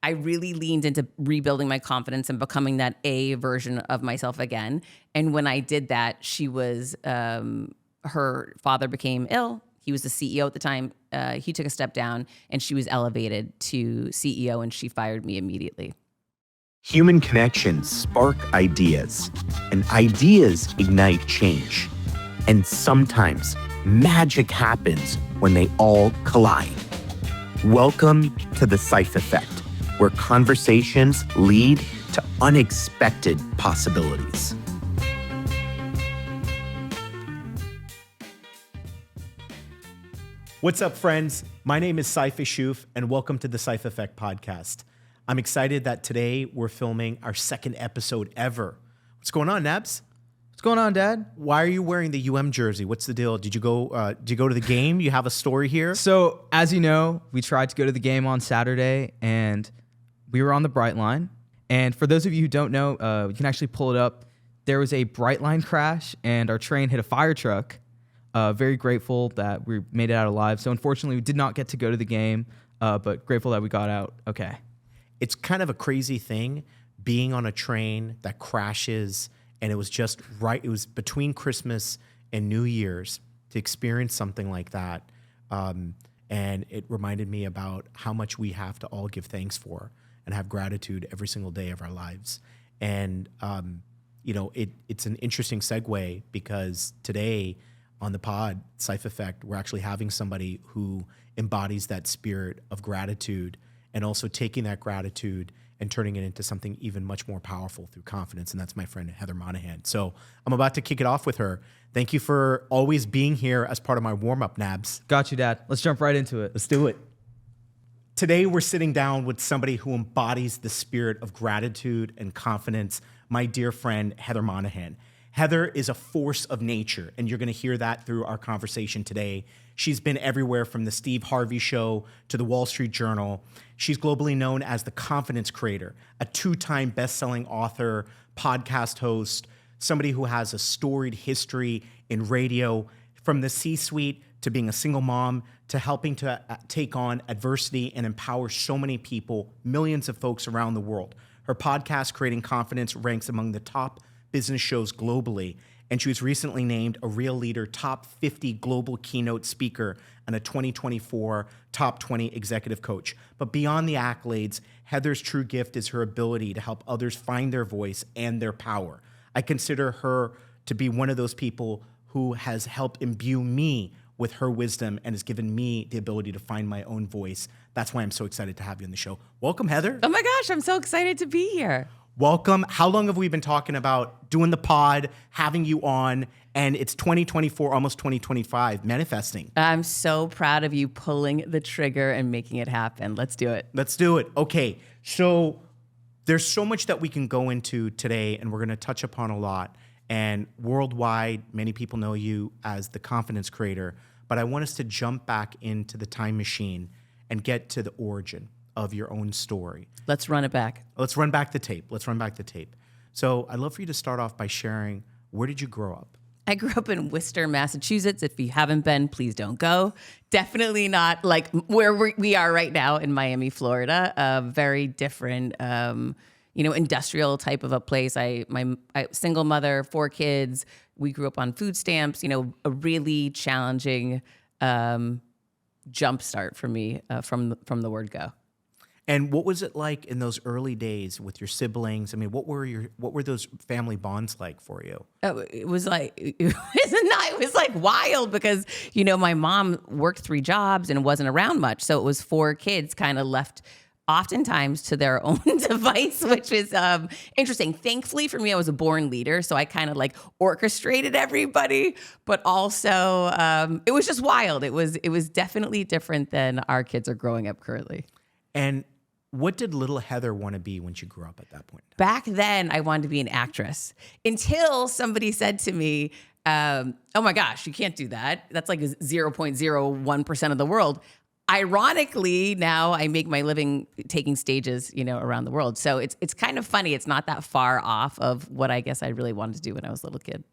I really leaned into rebuilding my confidence and becoming that A version of myself again. And when I did that, she was, her father became ill. He was the CEO at the time. He took a step down and she was elevated to CEO and she fired me immediately. Human connections spark ideas, and ideas ignite change. And sometimes magic happens when they all collide. Welcome to the Saif Effect, where conversations lead to unexpected possibilities. What's up, friends? My name is Saif Effect, and welcome to the Saif Effect podcast. I'm excited that today we're filming our second episode ever. What's going on, Nabs? What's going on, Dad? Why are you wearing the UM jersey? What's the deal? Did you go to the game? You have a story here? So, as you know, we tried to go to the game on Saturday, and we were on the Bright Line. And for those of you who don't know, you can actually pull it up. There was a Bright Line crash, and our train hit a fire truck. Very grateful that we made it out alive. So, unfortunately, we did not get to go to the game, but grateful that we got out okay. It's kind of a crazy thing being on a train that crashes, and it was just right. It was between Christmas and New Year's to experience something like that. And it reminded me about how much we have to all give thanks for and have gratitude every single day of our lives. And, it's an interesting segue because today on the pod, Saif Effect, we're actually having somebody who embodies that spirit of gratitude and also taking that gratitude and turning it into something even much more powerful through confidence. And that's my friend, Heather Monahan. So I'm about to kick it off with her. Thank you for always being here as part of my warm-up, Nabs. Got you, Dad. Let's jump right into it. Let's do it. Today, we're sitting down with somebody who embodies the spirit of gratitude and confidence, my dear friend, Heather Monahan. Heather is a force of nature, and you're going to hear that through our conversation today. She's been everywhere from the Steve Harvey Show to the Wall Street Journal. She's globally known as the Confidence Creator, a 2-time best-selling author, podcast host, somebody who has a storied history in radio, from the C-suite to being a single mom to helping to take on adversity and empower so many people, millions of folks around the world. Her podcast, Creating Confidence, ranks among the top business shows globally, and she was recently named a Real Leader Top 50 Global Keynote Speaker and a 2024 Top 20 Executive Coach. But beyond the accolades, Heather's true gift is her ability to help others find their voice and their power. I consider her to be one of those people who has helped imbue me with her wisdom and has given me the ability to find my own voice. That's why I'm so excited to have you on the show. Welcome, Heather. Oh my gosh, I'm so excited to be here. Welcome. How long have we been talking about doing the pod, having you on, and it's 2024, almost 2025, manifesting. I'm so proud of you pulling the trigger and making it happen. Let's do it. Let's do it. Okay, so there's so much that we can go into today, and we're going to touch upon a lot. And worldwide, many people know you as the Confidence Creator, but I want us to jump back into the time machine and get to the origin of your own story. Let's run it back. Let's run back the tape. So I'd love for you to start off by sharing, where did you grow up? I grew up in Worcester, Massachusetts. If you haven't been, please don't go. Definitely not like where we are right now in Miami, Florida. A very different, industrial type of a place. I single mother, 4 kids. We grew up on food stamps. A really challenging jump start for me from the word go. And what was it like in those early days with your siblings? I mean, what were those family bonds like for you? It was like wild because, my mom worked 3 jobs and wasn't around much. So it was 4 kids kind of left oftentimes to their own device, which is interesting. Thankfully for me, I was a born leader. So I kind of like orchestrated everybody, but also it was just wild. It was definitely different than our kids are growing up currently. And what did little Heather want to be when she grew up at that point? Back then, I wanted to be an actress until somebody said to me, oh my gosh, you can't do that. That's like 0.01% of the world. Ironically, now I make my living taking stages, around the world. So it's kind of funny. It's not that far off of what I guess I really wanted to do when I was a little kid.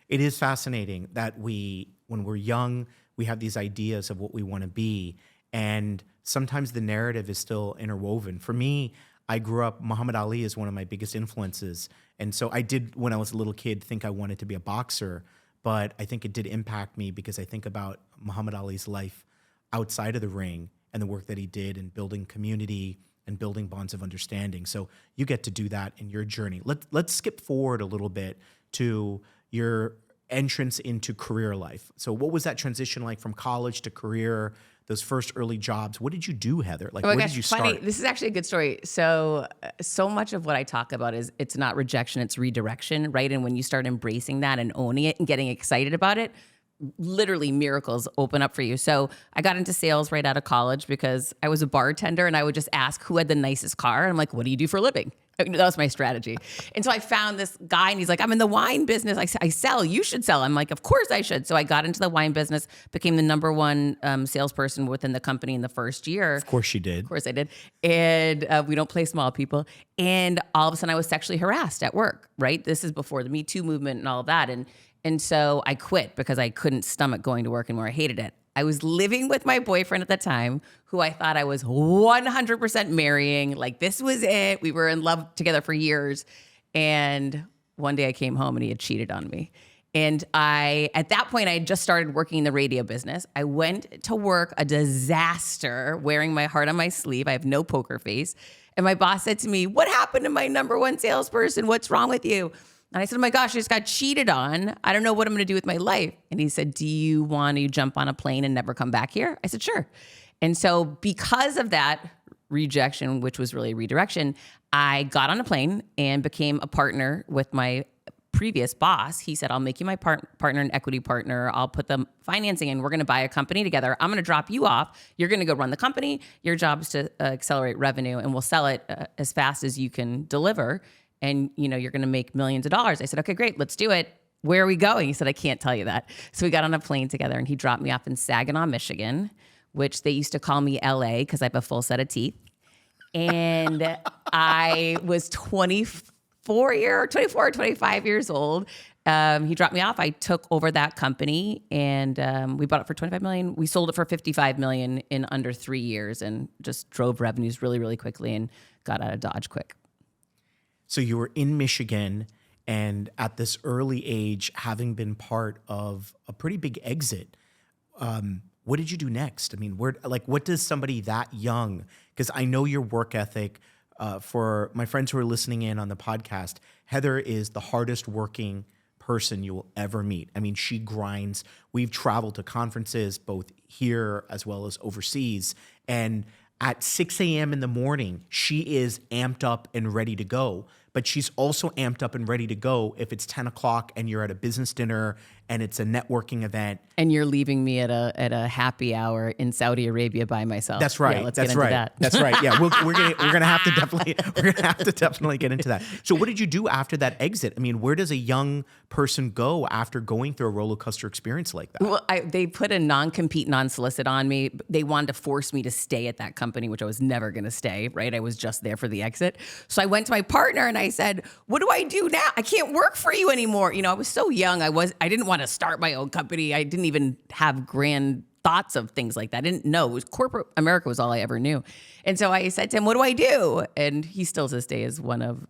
It is fascinating that when we're young, we have these ideas of what we want to be. And sometimes the narrative is still interwoven. For me, I grew up, Muhammad Ali is one of my biggest influences. And so I did, when I was a little kid, think I wanted to be a boxer, but I think it did impact me because I think about Muhammad Ali's life outside of the ring and the work that he did in building community and building bonds of understanding. So you get to do that in your journey. Let's skip forward a little bit to your entrance into career life. So what was that transition like from college to career, those first early jobs? What did you do, Heather? Like, Oh my where gosh, did you funny. start? This is actually a good story. So much of what I talk about is it's not rejection, it's redirection, right? And when you start embracing that and owning it and getting excited about it, literally miracles open up for you. So I got into sales right out of college because I was a bartender and I would just ask who had the nicest car. And I'm like, what do you do for a living? That was my strategy. And so I found this guy and he's like, I'm in the wine business. I sell, you should sell. I'm like, of course I should. So I got into the wine business, became the number one salesperson within the company in the first year. Of course you did. Of course I did. And we don't play small people. And all of a sudden I was sexually harassed at work, right? This is before the Me Too movement and all of that. And so I quit because I couldn't stomach going to work anymore. I hated it. I was living with my boyfriend at the time, who I thought I was 100% marrying. Like, this was it. We were in love together for years. And one day I came home and he had cheated on me. And at that point, I had just started working in the radio business. I went to work, a disaster, wearing my heart on my sleeve. I have no poker face. And my boss said to me, what happened to my number one salesperson? What's wrong with you? And I said, oh my gosh, I just got cheated on. I don't know what I'm going to do with my life. And he said, do you want to jump on a plane and never come back here? I said, sure. And so because of that rejection, which was really redirection, I got on a plane and became a partner with my previous boss. He said, I'll make you my partner and equity partner. I'll put the financing in. We're going to buy a company together. I'm going to drop you off. You're going to go run the company. Your job is to accelerate revenue, and we'll sell it as fast as you can deliver. And, you're going to make millions of dollars. I said, okay, great, let's do it. Where are we going? He said, I can't tell you that. So we got on a plane together and he dropped me off in Saginaw, Michigan, which they used to call me LA because I have a full set of teeth. And I was 24 or 25 years old. He dropped me off. I took over that company and we bought it for $25 million. We sold it for $55 million in under 3 years and just drove revenues really, really quickly and got out of Dodge quick. So you were in Michigan, and at this early age, having been part of a pretty big exit, what did you do next? I mean, what does somebody that young, because I know your work ethic, for my friends who are listening in on the podcast, Heather is the hardest working person you will ever meet. I mean, she grinds. We've traveled to conferences, both here as well as overseas, and at 6 a.m. in the morning, she is amped up and ready to go. But she's also amped up and ready to go if it's 10 o'clock and you're at a business dinner and it's a networking event. And you're leaving me at a happy hour in Saudi Arabia by myself. That's right. Yeah, let's That's get into right. that. That's right. Yeah, we're gonna have to definitely get into that. So, what did you do after that exit? I mean, where does a young person go after going through a roller coaster experience like that? Well, they put a non-compete, non-solicit on me. They wanted to force me to stay at that company, which I was never going to stay, right? I was just there for the exit. So I went to my partner and I said, what do I do now? I can't work for you anymore. I was so young. I didn't want to start my own company. I didn't even have grand thoughts of things like that. I didn't know. It was corporate America was all I ever knew. And so I said to him, what do I do? And he still to this day is one of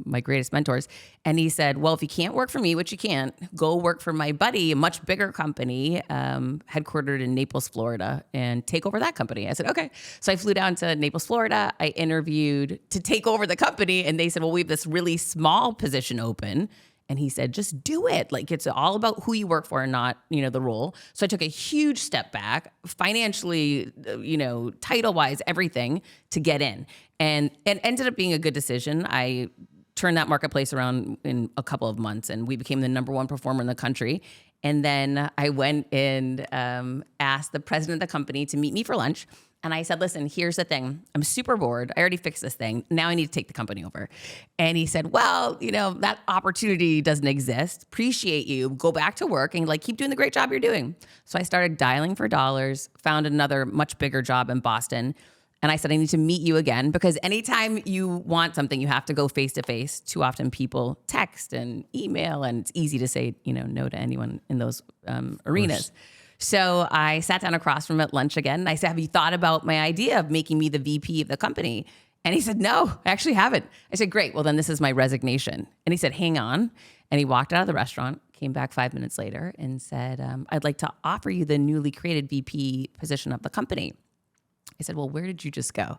my greatest mentors. And he said, well, if you can't work for me, which you can't, go work for my buddy, a much bigger company, headquartered in Naples, Florida, and take over that company. I said, okay. So I flew down to Naples, Florida. I interviewed to take over the company. And they said, well, we have this really small position open. And he said, just do it. Like, it's all about who you work for and not, the role. So I took a huge step back financially, title-wise, everything to get in. And it ended up being a good decision. I turned that marketplace around in a couple of months and we became the number one performer in the country. And then I went and asked the president of the company to meet me for lunch. And I said, listen, here's the thing. I'm super bored. I already fixed this thing. Now I need to take the company over. And he said, well, that opportunity doesn't exist. Appreciate you. Go back to work and keep doing the great job you're doing. So I started dialing for dollars, found another much bigger job in Boston. And I said, I need to meet you again because anytime you want something, you have to go face to face. Too often people text and email and it's easy to say, no to anyone in those arenas. So I sat down across from him at lunch again. And I said, have you thought about my idea of making me the VP of the company? And he said, no, I actually haven't. I said, great. Well, then this is my resignation. And he said, hang on. And he walked out of the restaurant, came back 5 minutes later and said, I'd like to offer you the newly created VP position of the company. I said, well, where did you just go?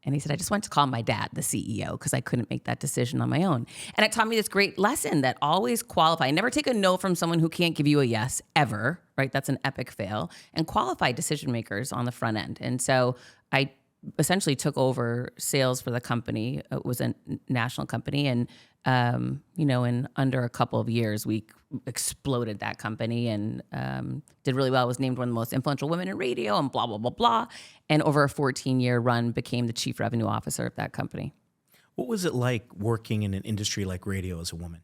And he said, I just went to call my dad, the CEO, because I couldn't make that decision on my own. And it taught me this great lesson that always qualify. Never take a no from someone who can't give you a yes, ever, right? That's an epic fail. And qualify decision makers on the front end. And so I essentially took over sales for the company. It was a national company. And, in under a couple of years, we exploded that company and did really well. I was named one of the most influential women in radio and blah, blah, blah, blah. And over a 14-year run, became the chief revenue officer of that company. What was it like working in an industry like radio as a woman?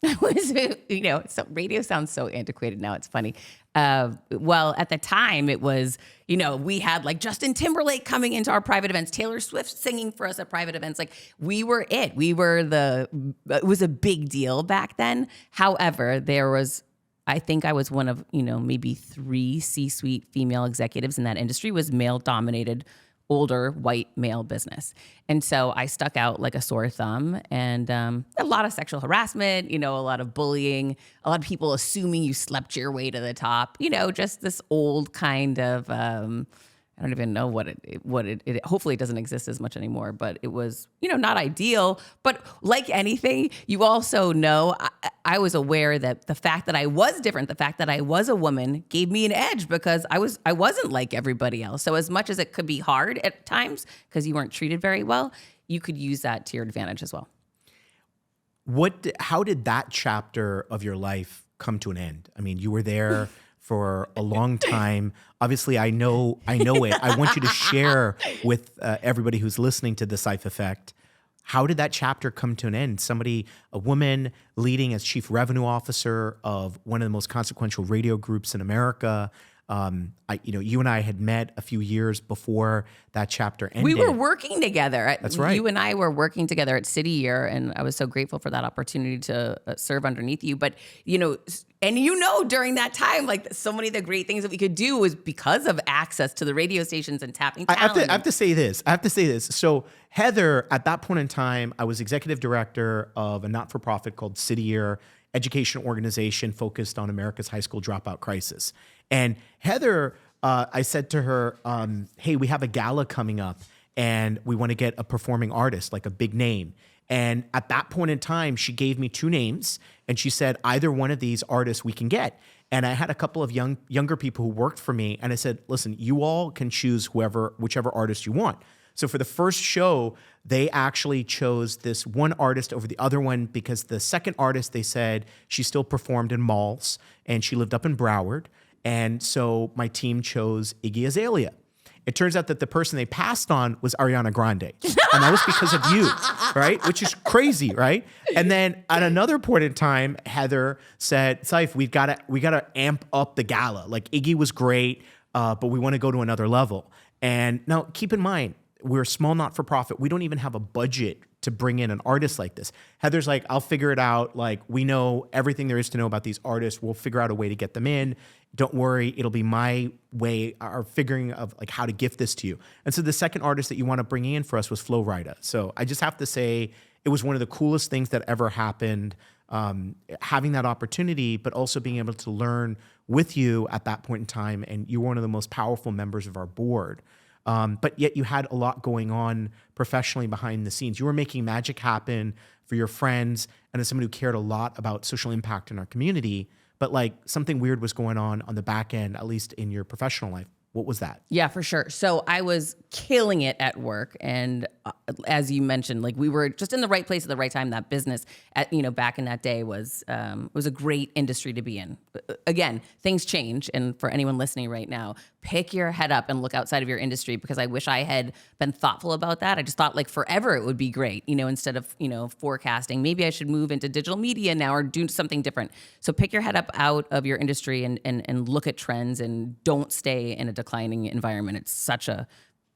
So radio sounds so antiquated now. It's funny. Well, at the time it was, we had like Justin Timberlake coming into our private events, Taylor Swift singing for us at private events. Like we were it. It was a big deal back then. However, I think I was one of, maybe 3 C-suite female executives in that industry. Was male dominated, older white male business. And so I stuck out like a sore thumb, and a lot of sexual harassment, a lot of bullying, a lot of people assuming you slept your way to the top, just this old kind of, I don't even know what it hopefully it doesn't exist as much anymore, but it was, not ideal. But like anything, you also know, I was aware that the fact that I was different, the fact that I was a woman gave me an edge because I wasn't like everybody else. So as much as it could be hard at times because you weren't treated very well, you could use that to your advantage as well. How did that chapter of your life come to an end? I mean, you were there for a long time. Obviously, I know it. I want you to share with everybody who's listening to the Saif Effect. How did that chapter come to an end? A woman leading as chief revenue officer of one of the most consequential radio groups in America. You and I had met a few years before that chapter ended. We were working together. That's right. You and I were working together at City Year, and I was so grateful for that opportunity to serve underneath you. But, during that time, like so many of the great things that we could do was because of access to the radio stations and tapping talent. I have to say this. So Heather, at that point in time, I was executive director of a not-for-profit called City Year, education organization focused on America's high school dropout crisis. And Heather, I said to her, hey, we have a gala coming up and we want to get a performing artist, like a big name. And at that point in time, she gave me 2 names and she said, either one of these artists we can get. And I had a couple of younger people who worked for me. And I said, listen, you all can choose whichever artist you want. So for the first show, they actually chose this one artist over the other one because the second artist, they said, she still performed in malls and she lived up in Broward. And so my team chose Iggy Azalea. It turns out that the person they passed on was Ariana Grande. And that was because of you, right? Which is crazy, right? And then at another point in time, Heather said, Saif, we gotta amp up the gala. Like Iggy was great, but we want to go to another level. And now keep in mind, we're a small not-for-profit. We don't even have a budget to bring in an artist like this. Heather's like, I'll figure it out. Like, we know everything there is to know about these artists. We'll figure out a way to get them in. Don't worry, it'll be my way, our figuring of like how to gift this to you. And so the second artist that you want to bring in for us was Flo Rida. So I just have to say, it was one of the coolest things that ever happened, having that opportunity, but also being able to learn with you at that point in time. And you were one of the most powerful members of our board. But yet you had a lot going on professionally behind the scenes. You were making magic happen for your friends and as someone who cared a lot about social impact in our community, but like something weird was going on the back end, at least in your professional life. What was that? Yeah, for sure. So I was killing it at work. And as you mentioned, like we were just in the right place at the right time. That business, back in that day was a great industry to be in. Again, things change. And for anyone listening right now, pick your head up and look outside of your industry, because I wish I had been thoughtful about that. I just thought like forever it would be great, instead of, forecasting. Maybe I should move into digital media now or do something different. So pick your head up out of your industry and look at trends and don't stay in a declining environment. It's such a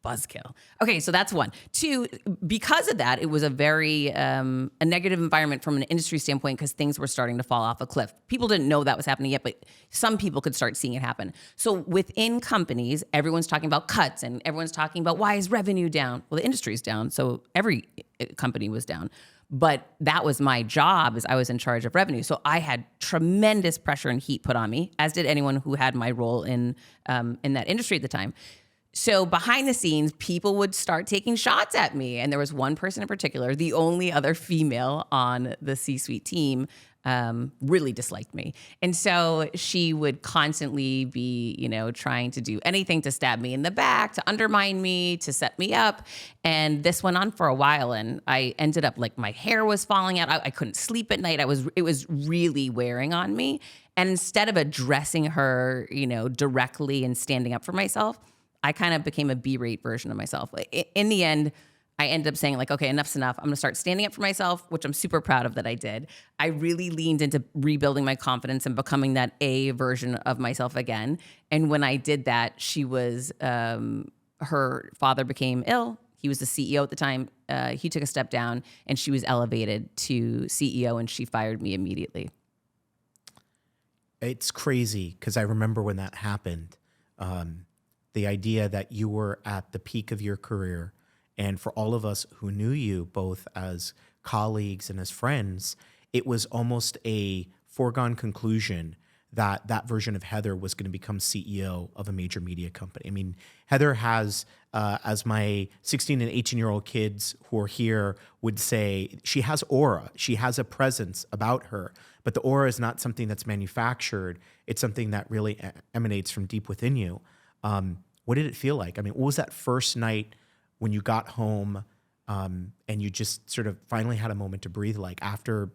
buzzkill. Okay, so that's one. Two, because of that, it was a very a negative environment from an industry standpoint because things were starting to fall off a cliff. People didn't know that was happening yet, but some people could start seeing it happen. So within companies, everyone's talking about cuts and everyone's talking about why is revenue down? Well, the industry's down, so every company was down. But that was my job, is I was in charge of revenue. So I had tremendous pressure and heat put on me, as did anyone who had my role in that industry at the time. So behind the scenes, people would start taking shots at me. And there was one person in particular, the only other female on the C-suite team, really disliked me. And so she would constantly be, trying to do anything to stab me in the back, to undermine me, to set me up. And this went on for a while. And I ended up my hair was falling out. I couldn't sleep at night. It was really wearing on me. And instead of addressing her, directly and standing up for myself, I kind of became a B-rate version of myself. In the end, I ended up saying okay, enough's enough. I'm going to start standing up for myself, which I'm super proud of that I did. I really leaned into rebuilding my confidence and becoming that A version of myself again. And when I did that, she was, her father became ill. He was the CEO at the time. He took a step down and she was elevated to CEO and she fired me immediately. It's crazy because I remember when that happened, the idea that you were at the peak of your career. And for all of us who knew you both as colleagues and as friends, it was almost a foregone conclusion that that version of Heather was going to become CEO of a major media company. I mean, Heather has, as my 16 and 18-year-old kids who are here would say, she has aura. She has a presence about her. But the aura is not something that's manufactured. It's something that really emanates from deep within you. What did it feel like? I mean, what was that first night when you got home and you just sort of finally had a moment to breathe after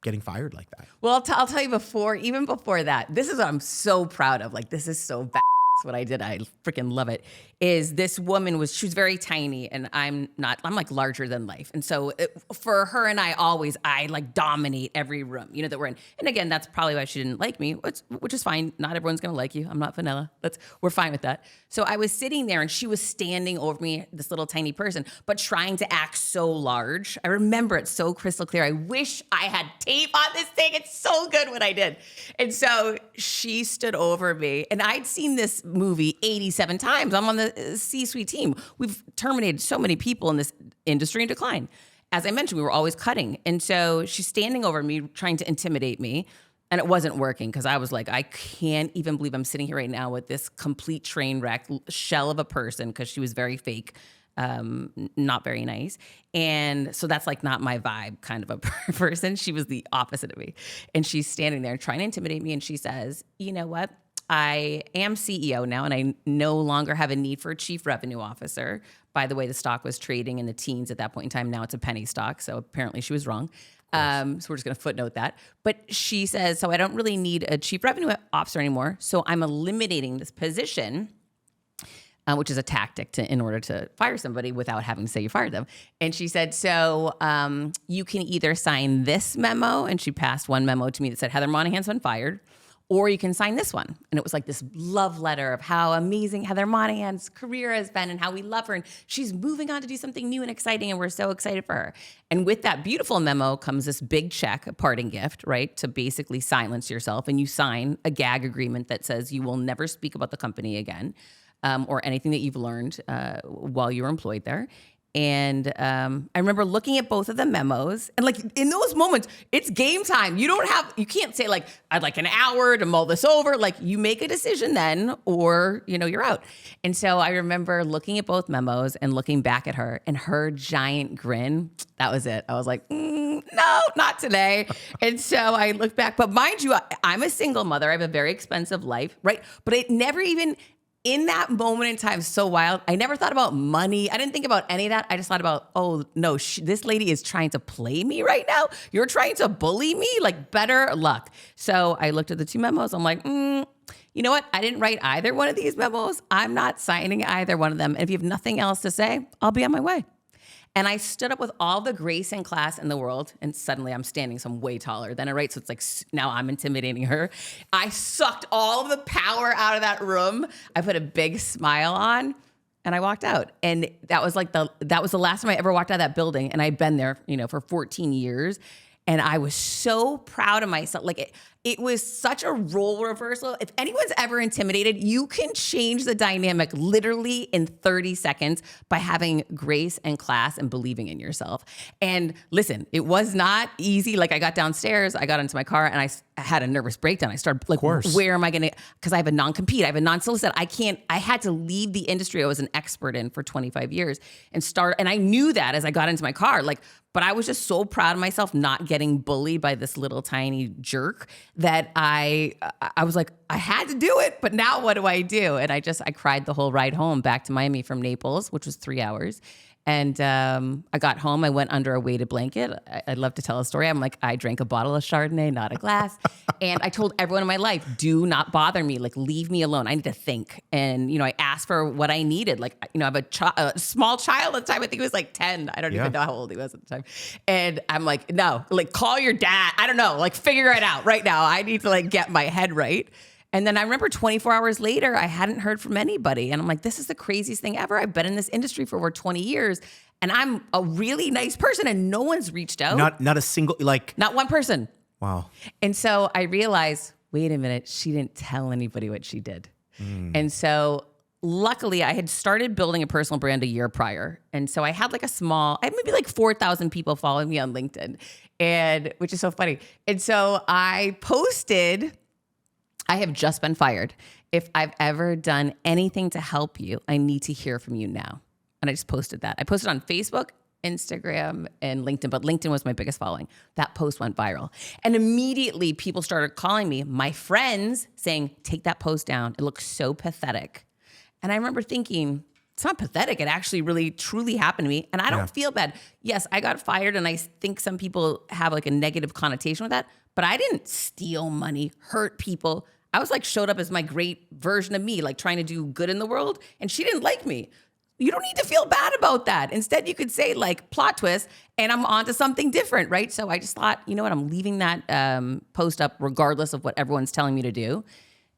getting fired like that? Well, I'll tell you even before that, this is what I'm so proud of. This is so bad. What I did, I freaking love it, is this woman she was very tiny and I'm larger than life. And so for her and I dominate every room, that we're in. And again, that's probably why she didn't like me, which is fine. Not everyone's going to like you. I'm not vanilla. We're fine with that. So I was sitting there and she was standing over me, this little tiny person, but trying to act so large. I remember it so crystal clear. I wish I had tape on this thing. It's so good what I did. And so she stood over me and I'd seen this movie 87 times. I'm on the C-suite team. We've terminated so many people in this industry in decline. As I mentioned, we were always cutting. And so she's standing over me, trying to intimidate me. And it wasn't working because I was I can't even believe I'm sitting here right now with this complete train wreck shell of a person, because she was very fake, not very nice. And so that's not my vibe kind of a person. She was the opposite of me. And she's standing there trying to intimidate me. And she says, you know what? I am CEO now, and I no longer have a need for a chief revenue officer. By the way, the stock was trading in the teens at that point in time. Now it's a penny stock, so apparently she was wrong. So we're just going to footnote that. But she says, so I don't really need a chief revenue officer anymore, so I'm eliminating this position, which is a tactic in order to fire somebody without having to say you fired them. And she said, so you can either sign this memo, and she passed one memo to me that said, Heather Monahan's been fired, or you can sign this one. And it was this love letter of how amazing Heather Monahan's career has been and how we love her. And she's moving on to do something new and exciting, and we're so excited for her. And with that beautiful memo comes this big check, a parting gift, right? To basically silence yourself. And you sign a gag agreement that says you will never speak about the company again, or anything that you've learned while you were employed there. And I remember looking at both of the memos, and in those moments, it's game time. You can't say I'd like an hour to mull this over. You make a decision then, or you're out. And so I remember looking at both memos and looking back at her, and her giant grin. That was it. I was no, not today. And so I looked back, but mind you, I'm a single mother. I have a very expensive life, right? But it never even. In that moment in time, so wild, I never thought about money. I didn't think about any of that. I just thought about, oh, no, this lady is trying to play me right now. You're trying to bully me? Better luck. So I looked at the two memos. I'm you know what? I didn't write either one of these memos. I'm not signing either one of them. And if you have nothing else to say, I'll be on my way. And I stood up with all the grace and class in the world, and suddenly I'm standing, so I'm way taller than her, right? So it's now I'm intimidating her. I sucked all of the power out of that room. I put a big smile on, and I walked out. And that was the last time I ever walked out of that building. And I'd been there, for 14 years. And I was so proud of myself. Like it was such a role reversal. If anyone's ever intimidated, you can change the dynamic literally in 30 seconds by having grace and class and believing in yourself. And listen, it was not easy. Like I got downstairs, I got into my car, and I had a nervous breakdown. I started like, where am I going to, because I have a non-compete, I have a non-solicit. I had to leave the industry I was an expert in for 25 years and I knew that as I got into my car, but I was just so proud of myself not getting bullied by this little tiny jerk that I was like, I had to do it, but now what do I do? And I cried the whole ride home back to Miami from Naples, which was 3 hours. And I got home, I went under a weighted blanket. I'd love to tell a story. I'm like, I drank a bottle of Chardonnay, not a glass. And I told everyone in my life, do not bother me. Like, leave me alone. I need to think. And, I asked for what I needed. Like, I have a small child at the time. I think he was like 10. I don't even know how old he was at the time. And I'm like, no, like, call your dad. I don't know, like, figure it out right now. I need to like get my head right. And then I remember 24 hours later, I hadn't heard from anybody. And I'm like, this is the craziest thing ever. I've been in this industry for over 20 years and I'm a really nice person and no one's reached out. Not a single, not one person. Wow. And so I realized, wait a minute, she didn't tell anybody what she did. And so luckily I had started building a personal brand a year prior. And so I had I had maybe 4,000 people following me on LinkedIn, and which is so funny. And so I posted, I have just been fired. If I've ever done anything to help you, I need to hear from you now. And I just posted that. I posted on Facebook, Instagram, and LinkedIn, but LinkedIn was my biggest following. That post went viral. And immediately people started calling me, my friends, saying, take that post down. It looks so pathetic. And I remember thinking, it's not pathetic. It actually really, truly happened to me. And I don't feel bad. Yes, I got fired, and I think some people have a negative connotation with that, but I didn't steal money, hurt people. I was showed up as my great version of me, trying to do good in the world, and she didn't like me. You don't need to feel bad about that. Instead, you could say plot twist, and I'm on to something different, right? So I just thought, you know what, I'm leaving that post up regardless of what everyone's telling me to do.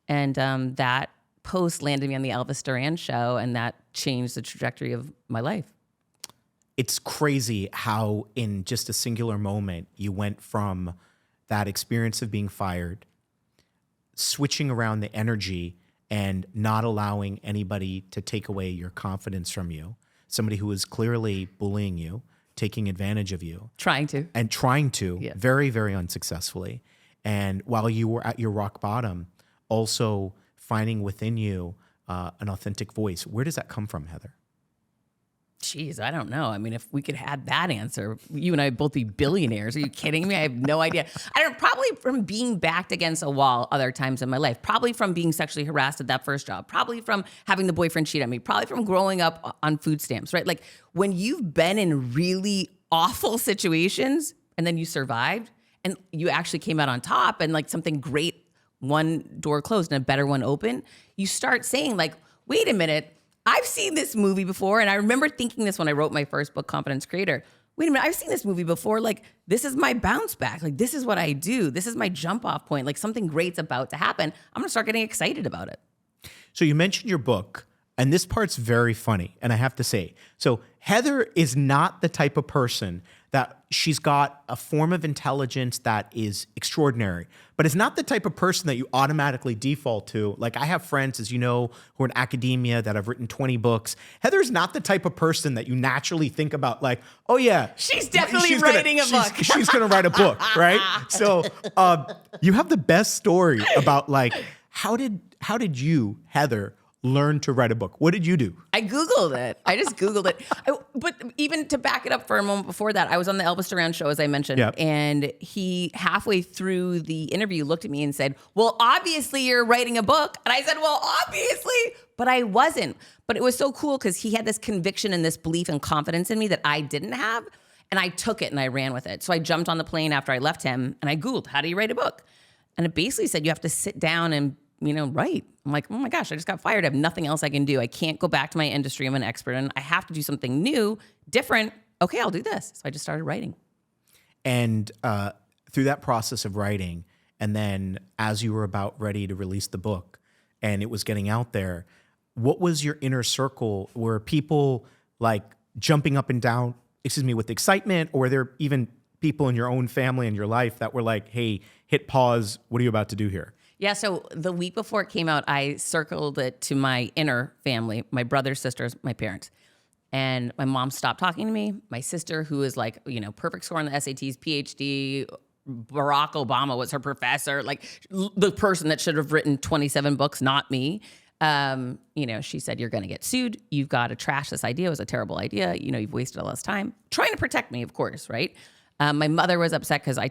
And that post landed me on the Elvis Duran show, and that changed the trajectory of my life. It's crazy how in just a singular moment, you went from that experience of being fired, switching around the energy and not allowing anybody to take away your confidence from you, somebody who is clearly bullying you, taking advantage of you. Trying to, very, very unsuccessfully. And while you were at your rock bottom, also finding within you an authentic voice. Where does that come from, Heather? Jeez, I don't know. I mean, if we could have that answer, you and I would both be billionaires. Are you kidding me? I have no idea. I don't know, probably from being backed against a wall other times in my life, probably from being sexually harassed at that first job, probably from having the boyfriend cheat on me, probably from growing up on food stamps, right? Like when you've been in really awful situations and then you survived and you actually came out on top and something great, one door closed and a better one open, you start saying wait a minute, I've seen this movie before. And I remember thinking this when I wrote my first book, Confidence Creator. Wait a minute, I've seen this movie before. This is my bounce back. This is what I do. This is my jump off point. Something great's about to happen. I'm gonna start getting excited about it. So you mentioned your book, and this part's very funny. And I have to say, so Heather is not the type of person that she's got a form of intelligence that is extraordinary, but it's not the type of person that you automatically default to. I have friends, as you know, who are in academia that have written 20 books. Heather's not the type of person that you naturally think about oh yeah. She's definitely writing a book. She's gonna write a book, right? So you have the best story about how did you, Heather, learn to write a book? What did you do? I Googled it. I just Googled it. But even to back it up for a moment before that, I was on the Elvis Duran show, as I mentioned, and he halfway through the interview looked at me and said, well, obviously you're writing a book. And I said, well, obviously, but I wasn't. But it was so cool because he had this conviction and this belief and confidence in me that I didn't have. And I took it and I ran with it. So I jumped on the plane after I left him and I Googled, how do you write a book? And it basically said you have to sit down and right. I'm like, oh my gosh, I just got fired. I have nothing else I can do. I can't go back to my industry I'm an expert in. I have to do something new, different. Okay, I'll do this. So I just started writing. And through that process of writing, and then as you were about ready to release the book and it was getting out there, what was your inner circle? Were people like jumping up and down, with excitement? Or were there even people in your own family and your life that were like, hey, hit pause, what are you about to do here? Yeah, so the week before it came out, I circled it to my inner family, my brothers, sisters, my parents. And my mom stopped talking to me. My sister, who is like, perfect score on the SATs, PhD, Barack Obama was her professor, like the person that should have written 27 books, not me. She said, you're going to get sued. You've got to trash this idea. It was a terrible idea. You've wasted all this time trying to protect me, of course, right? My mother was upset because I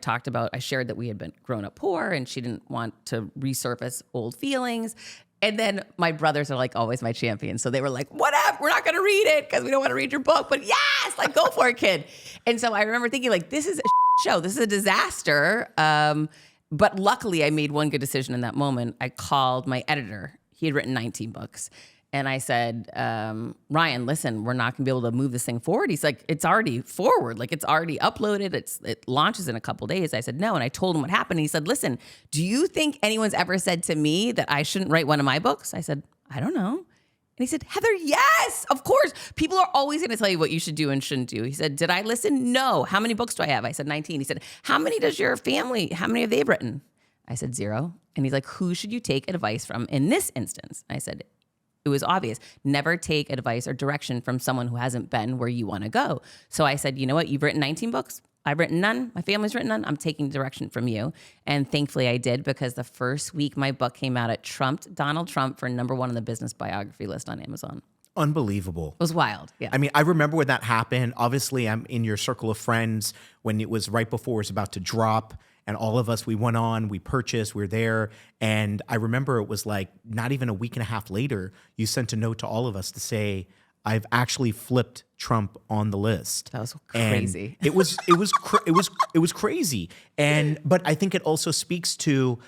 shared that we had been grown up poor and she didn't want to resurface old feelings. And then my brothers are like always my champions. So they were like, whatever, we're not going to read it because we don't want to read your book, but yes, like go for it, kid. And so I remember thinking like, this is a show. This is a disaster. But luckily I made one good decision in that moment. I called my editor. He had written 19 books. And I said, Ryan, listen, we're not going to be able to move this thing forward. He's like, it's already forward. Like, it's already uploaded. It launches in a couple days. I said, no. And I told him what happened. And he said, listen, do you think anyone's ever said to me that I shouldn't write one of my books? I said, I don't know. And he said, Heather, yes, of course. People are always going to tell you what you should do and shouldn't do. He said, did I listen? No. How many books do I have? I said, 19. He said, how many does your family, how many have they written? I said, 0. And he's like, who should you take advice from in this instance? I said, it was obvious. Never take advice or direction from someone who hasn't been where you want to go. So I said, you know what? You've written 19 books. I've written none. My family's written none. I'm taking direction from you. And thankfully I did, because the first week my book came out, it trumped Donald Trump for #1 on the business biography list on Amazon. Unbelievable. It was wild. Yeah. I mean, I remember when that happened. Obviously, I'm in your circle of friends when it was right before it was about to drop. And all of us, we went on, we purchased, we were there. And I remember it was like not even a week and a half later, you sent a note to all of us to say, I've actually flipped Trump on the list. That was crazy. And it was crazy. But I think it also speaks to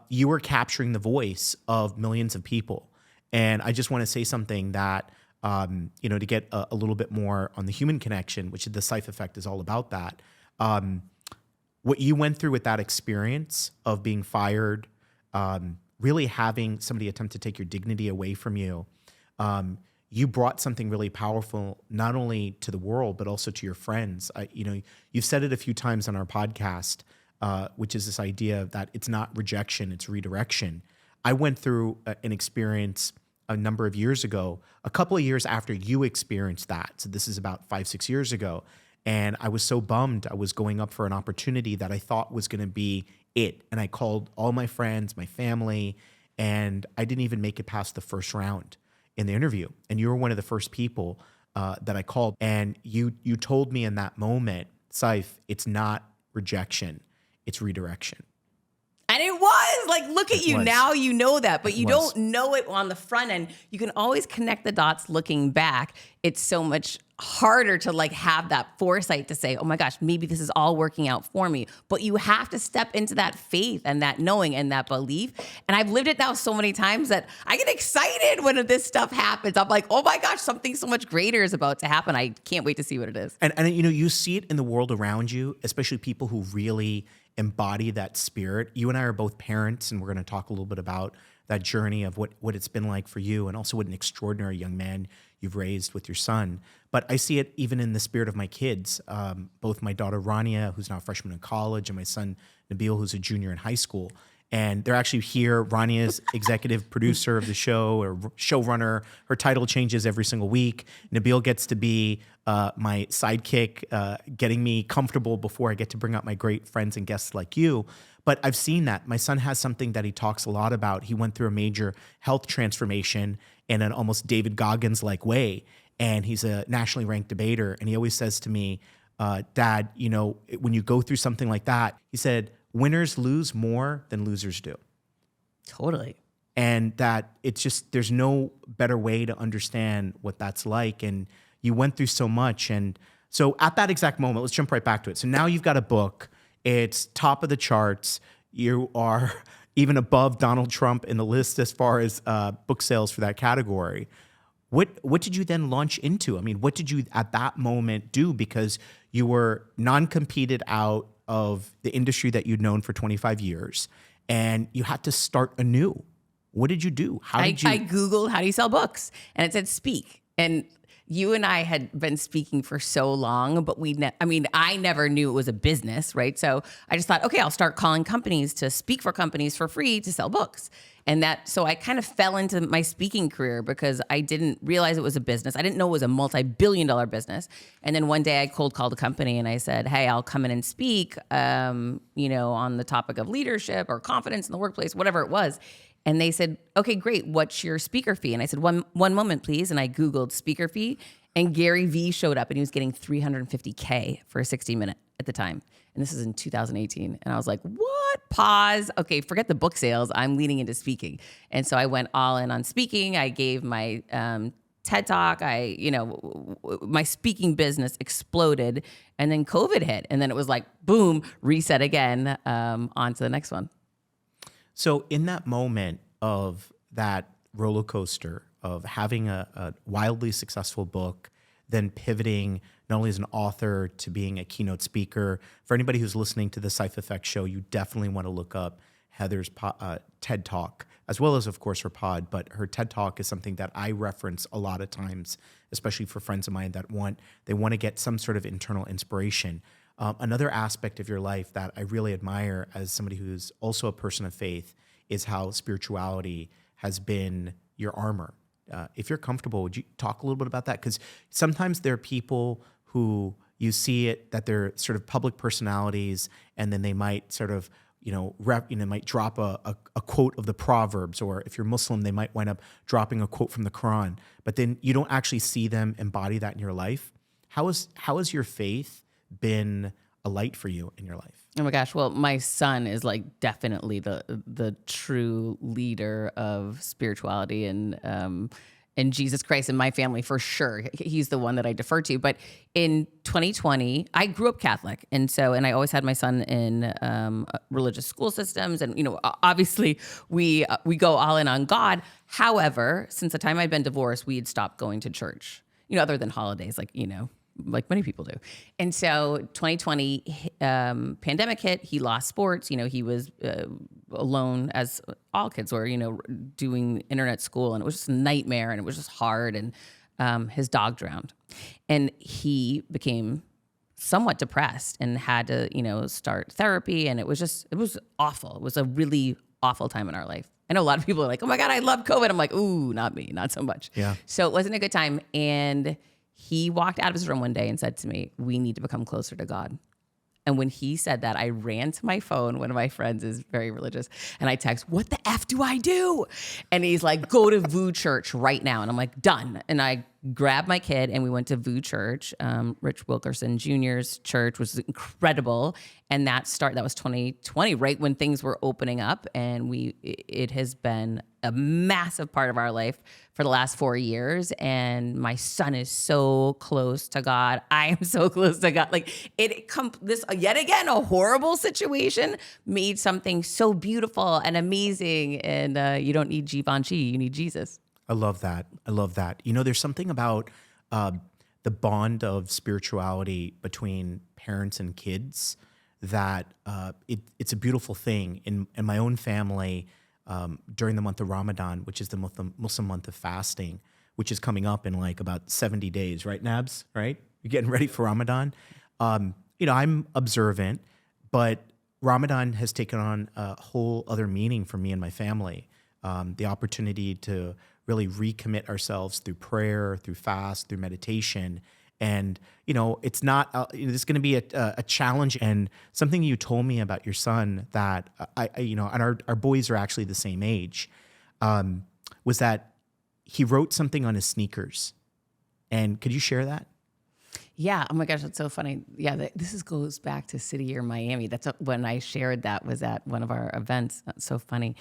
you were capturing the voice of millions of people. And I just want to say something that, to get a little bit more on the human connection, which the Saif Effect is all about that. What you went through with that experience of being fired, really having somebody attempt to take your dignity away from you, you brought something really powerful, not only to the world, but also to your friends. You've said it a few times on our podcast, which is this idea that it's not rejection, it's redirection. I went through an experience a number of years ago, a couple of years after you experienced that. So this is about 5-6 years ago. And I was so bummed. I was going up for an opportunity that I thought was going to be it. And I called all my friends, my family, and I didn't even make it past the first round in the interview. And you were one of the first people that I called. And you told me in that moment, Saif, it's not rejection, it's redirection. And it was like, look at you now, you know that, but you don't know it on the front end. You can always connect the dots looking back. It's so much harder to like have that foresight to say, oh my gosh, maybe this is all working out for me. But you have to step into that faith and that knowing and that belief. And I've lived it now so many times that I get excited when this stuff happens. I'm like, oh my gosh, something so much greater is about to happen. I can't wait to see what it is. And you see it in the world around you, especially people who really embody that spirit. You and I are both parents, and we're going to talk a little bit about that journey of what it's been like for you, and also what an extraordinary young man you've raised with your son. But I see it even in the spirit of my kids, both my daughter Rania, who's now a freshman in college, and my son Nabil, who's a junior in high school. And they're actually here. Rania's executive producer of the show, or showrunner. Her title changes every single week. Nabil gets to be my sidekick, getting me comfortable before I get to bring out my great friends and guests like you. But I've seen that. My son has something that he talks a lot about. He went through a major health transformation in an almost David Goggins-like way. And he's a nationally ranked debater. And he always says to me, Dad, when you go through something like that, he said, winners lose more than losers do. Totally. And that it's just, there's no better way to understand what that's like. And you went through so much. And so at that exact moment, let's jump right back to it. So now you've got a book. It's top of the charts. You are even above Donald Trump in the list as far as book sales for that category. What did you then launch into? I mean, what did you at that moment do? Because you were non-competed out of the industry that you'd known for 25 years, and you had to start anew. What did you do? I Googled how do you sell books, and it said speak. And you and I had been speaking for so long, but I never knew it was a business, right? So I just thought, okay, I'll start calling companies to speak for companies for free to sell books. So I kind of fell into my speaking career because I didn't realize it was a business. I didn't know it was a multi-billion-dollar business. And then one day I cold called a company and I said, hey, I'll come in and speak, on the topic of leadership or confidence in the workplace, whatever it was. And they said, okay, great. What's your speaker fee? And I said, one moment, please. And I Googled speaker fee, and Gary Vee showed up, and he was getting $350K for a 60-minute at the time. And this is in 2018. And I was like, what? Pause. Okay, forget the book sales. I'm leaning into speaking. And so I went all in on speaking. I gave my TED Talk. My speaking business exploded. And then COVID hit. And then it was like, boom, reset again, on to the next one. So in that moment of that roller coaster of having a wildly successful book, then pivoting not only as an author to being a keynote speaker, for anybody who's listening to the Saif Effect show, you definitely want to look up Heather's TED Talk, as well as, of course, her pod. But her TED Talk is something that I reference a lot of times, especially for friends of mine that want to get some sort of internal inspiration. Another aspect of your life that I really admire as somebody who's also a person of faith is how spirituality has been your armor. If you're comfortable, would you talk a little bit about that? Because sometimes there are people who you see it that they're sort of public personalities, and then they might sort of might drop a quote of the Proverbs, or if you're Muslim, they might wind up dropping a quote from the Quran. But then you don't actually see them embody that in your life. How has your faith been a light for you in your life? Oh my gosh. Well, my son is like definitely the true leader of spirituality and Jesus Christ in my family for sure. He's the one that I defer to. But in 2020, I grew up Catholic. And I always had my son in religious school systems. And, obviously we go all in on God. However, since the time I'd been divorced, we had stopped going to church, other than holidays, like many people do. And so 2020 pandemic hit, he lost sports. He was alone, as all kids were, doing internet school, and it was just a nightmare, and it was just hard. And his dog drowned, and he became somewhat depressed and had to, start therapy. And it was awful. It was a really awful time in our life. I know a lot of people are like, oh my God, I love COVID. I'm like, ooh, not me, not so much. Yeah. So it wasn't a good time. And he walked out of his room one day and said to me, we need to become closer to God. And when he said that, I ran to my phone. One of my friends is very religious. And I text, what the F do I do? And he's like, go to VU Church right now. And I'm like, done. And I grabbed my kid and we went to VU Church, Rich Wilkerson Jr.'s church, which was incredible. And that was 2020, right when things were opening up. And it has been a massive part of our life for the last 4 years. And my son is so close to God. I am so close to God. Like this, yet again, a horrible situation made something so beautiful and amazing. And you don't need Givenchy, you need Jesus. I love that. There's something about the bond of spirituality between parents and kids that it's a beautiful thing. In my own family, during the month of Ramadan, which is the Muslim month of fasting, which is coming up in like about 70 days, right, Nabs? Right? You're getting ready for Ramadan. I'm observant, but Ramadan has taken on a whole other meaning for me and my family. The opportunity to really recommit ourselves through prayer, through fast, through meditation. And, it's not, it's going to be a challenge. And something you told me about your son that and our boys are actually the same age, was that he wrote something on his sneakers. And could you share that? Yeah. Oh my gosh, that's so funny. Yeah, goes back to City Year Miami. When I shared that was at one of our events. That's so funny.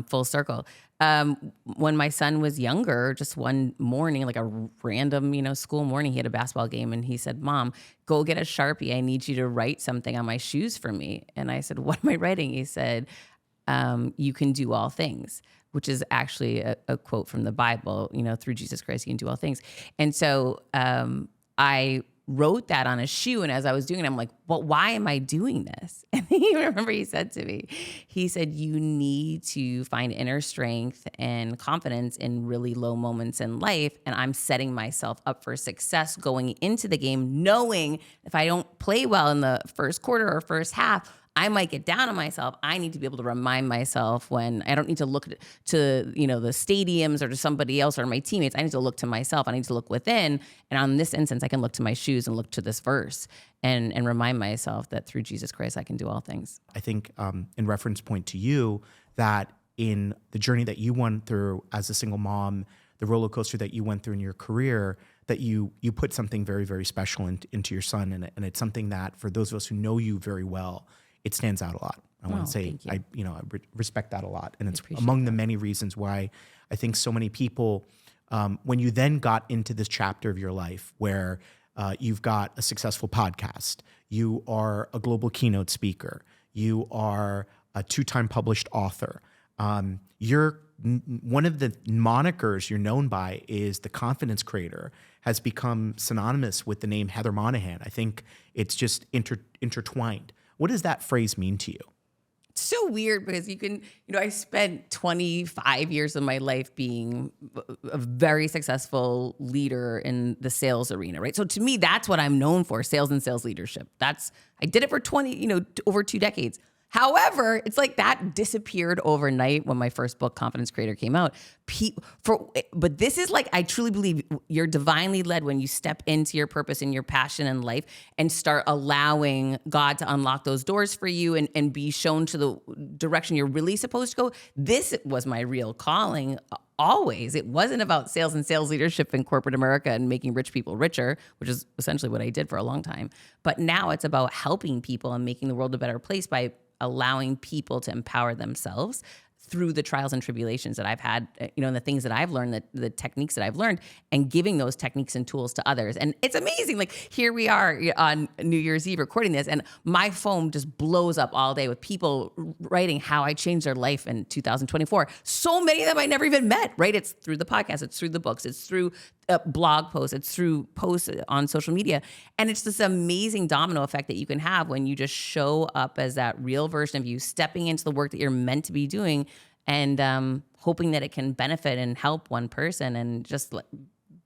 Full circle. When my son was younger, just one morning, like a random, school morning, he had a basketball game and he said, Mom, go get a Sharpie. I need you to write something on my shoes for me. And I said, what am I writing? He said, you can do all things, which is actually a quote from the Bible, through Jesus Christ, you can do all things. And so I wrote that on a shoe. And as I was doing it, I'm like, well, why am I doing this? And he remember he said to me, he said, you need to find inner strength and confidence in really low moments in life. And I'm setting myself up for success going into the game, knowing if I don't play well in the first quarter or first half, I might get down on myself. I need to be able to remind myself when I don't need to look to, you know, the stadiums or to somebody else or my teammates. I need to look to myself. I need to look within. And on this instance, I can look to my shoes and look to this verse and remind myself that through Jesus Christ, I can do all things. I think in reference point to you, that in the journey that you went through as a single mom, the roller coaster that you went through in your career, that you put something very, very special into your son. And it's something that for those of us who know you very well, it stands out a lot. I want to say I respect that a lot. And it's among the many reasons why I think so many people, when you then got into this chapter of your life where you've got a successful podcast, you are a global keynote speaker, you are a 2-time published author, one of the monikers you're known by is the confidence creator, has become synonymous with the name Heather Monahan. I think it's just intertwined. What does that phrase mean to you? It's so weird because I spent 25 years of my life being a very successful leader in the sales arena, right? So to me, that's what I'm known for, sales and sales leadership. I did it for over 2 decades. However, it's like that disappeared overnight when my first book, Confidence Creator, came out. But this is like, I truly believe you're divinely led when you step into your purpose and your passion in life and start allowing God to unlock those doors for you and be shown to the direction you're really supposed to go. This was my real calling. Always. It wasn't about sales and sales leadership in corporate America and making rich people richer, which is essentially what I did for a long time. But now it's about helping people and making the world a better place by allowing people to empower themselves through the trials and tribulations that I've had, and the things that I've learned, the techniques that I've learned, and giving those techniques and tools to others. And it's amazing. Like here we are on New Year's Eve recording this, and my phone just blows up all day with people writing how I changed their life in 2024. So many of them I never even met, right? It's through the podcast, it's through the books, it's through blog posts, it's through posts on social media. And it's this amazing domino effect that you can have when you just show up as that real version of you, stepping into the work that you're meant to be doing and hoping that it can benefit and help one person. And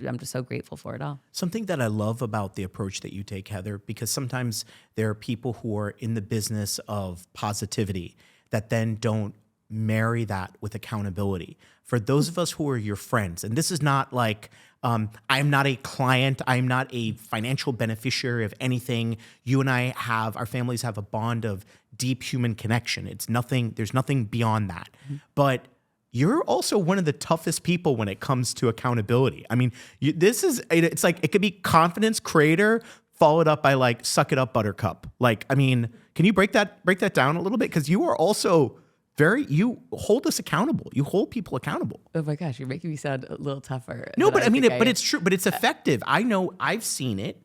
I'm just so grateful for it all. Something that I love about the approach that you take, Heather, because sometimes there are people who are in the business of positivity that then don't marry that with accountability. For those of us who are your friends, and this is not like, I'm not a client, I'm not a financial beneficiary of anything. You and our families have a bond of deep human connection. There's nothing beyond that. Mm-hmm. But you're also one of the toughest people when it comes to accountability. I mean, it's like, it could be confidence creator followed up by like, suck it up, buttercup. Like, I mean, can you break that down a little bit? Because you are also you hold us accountable. You hold people accountable. Oh my gosh, you're making me sound a little tougher. No, but it's true, but it's effective. I know, I've seen it.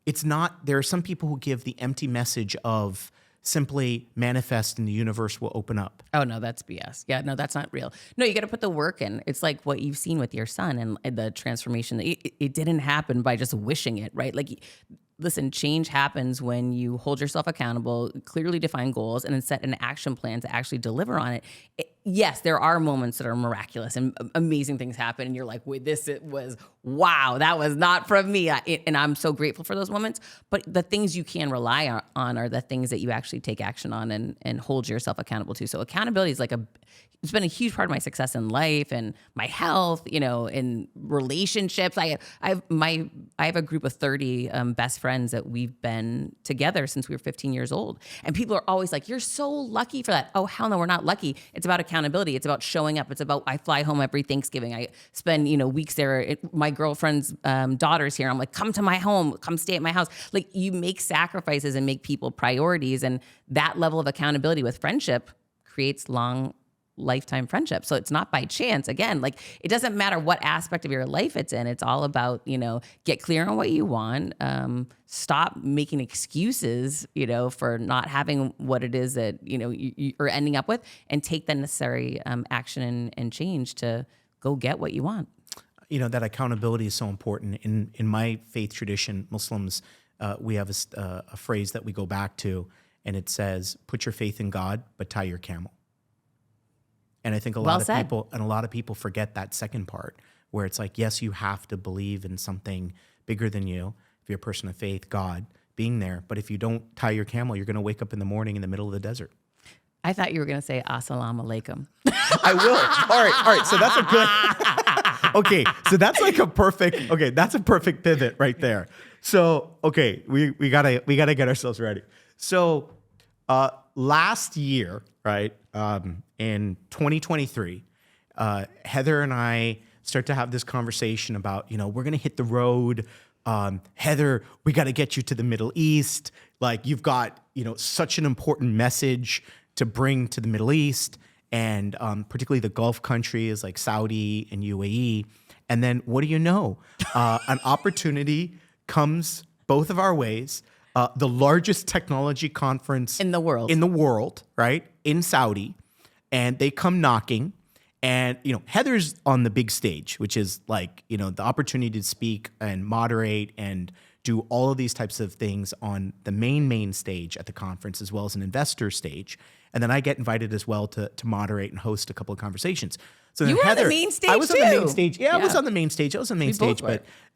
It's not, there are some people who give the empty message of simply manifest and the universe will open up. Oh no, that's BS. Yeah, no, that's not real. No, you got to put the work in. It's like what you've seen with your son and the transformation. It didn't happen by just wishing it, right? Like, listen, change happens when you hold yourself accountable, clearly define goals, and then set an action plan to actually deliver on it. Yes, there are moments that are miraculous and amazing things happen, and you're like, wait, wow, that was not from me. And I'm so grateful for those moments. But the things you can rely on are the things that you actually take action on and hold yourself accountable to. So accountability is it's been a huge part of my success in life and my health, in relationships. I have a group of 30 best friends that we've been together since we were 15 years old. And people are always like, you're so lucky for that. Oh, hell no, we're not lucky. It's about accountability. It's about showing up. It's about, I fly home every Thanksgiving. I spend, weeks there. My girlfriend's daughter's here. I'm like, come to my home, come stay at my house. Like, you make sacrifices and make people priorities. And that level of accountability with friendship creates long lifetime friendship. So it's not by chance. Again, like, it doesn't matter what aspect of your life it's in. It's all about, get clear on what you want. Stop making excuses, for not having what it is that, you're ending up with, and take the necessary action and change to go get what you want. That accountability is so important. In my faith tradition, Muslims, we have a phrase that we go back to, and it says, "Put your faith in God, but tie your camel." And I think a lot of people forget that second part, where it's like, yes, you have to believe in something bigger than you. If you're a person of faith, God being there, but if you don't tie your camel, you're going to wake up in the morning in the middle of the desert. I thought you were going to say assalamu alaikum. I will. All right. So that's a good. Okay. So that's like a perfect. Okay, that's a perfect pivot right there. So okay, we gotta get ourselves ready. So last year, right, in 2023, Heather and I start to have this conversation about, we're gonna hit the road. Heather, we got to get you to the Middle East. Like, you've got, such an important message to bring to the Middle East, and particularly the Gulf countries like Saudi and UAE. And then what do you know? An opportunity comes both of our ways. The largest technology conference in the world, right? In Saudi. And they come knocking. And, Heather's on the big stage, which is like, the opportunity to speak and moderate and do all of these types of things on the main stage at the conference, as well as an investor stage. And then I get invited as well to moderate and host a couple of conversations. So you then were Heather, on the main stage I was too. on the main stage. Yeah, I was on the main stage.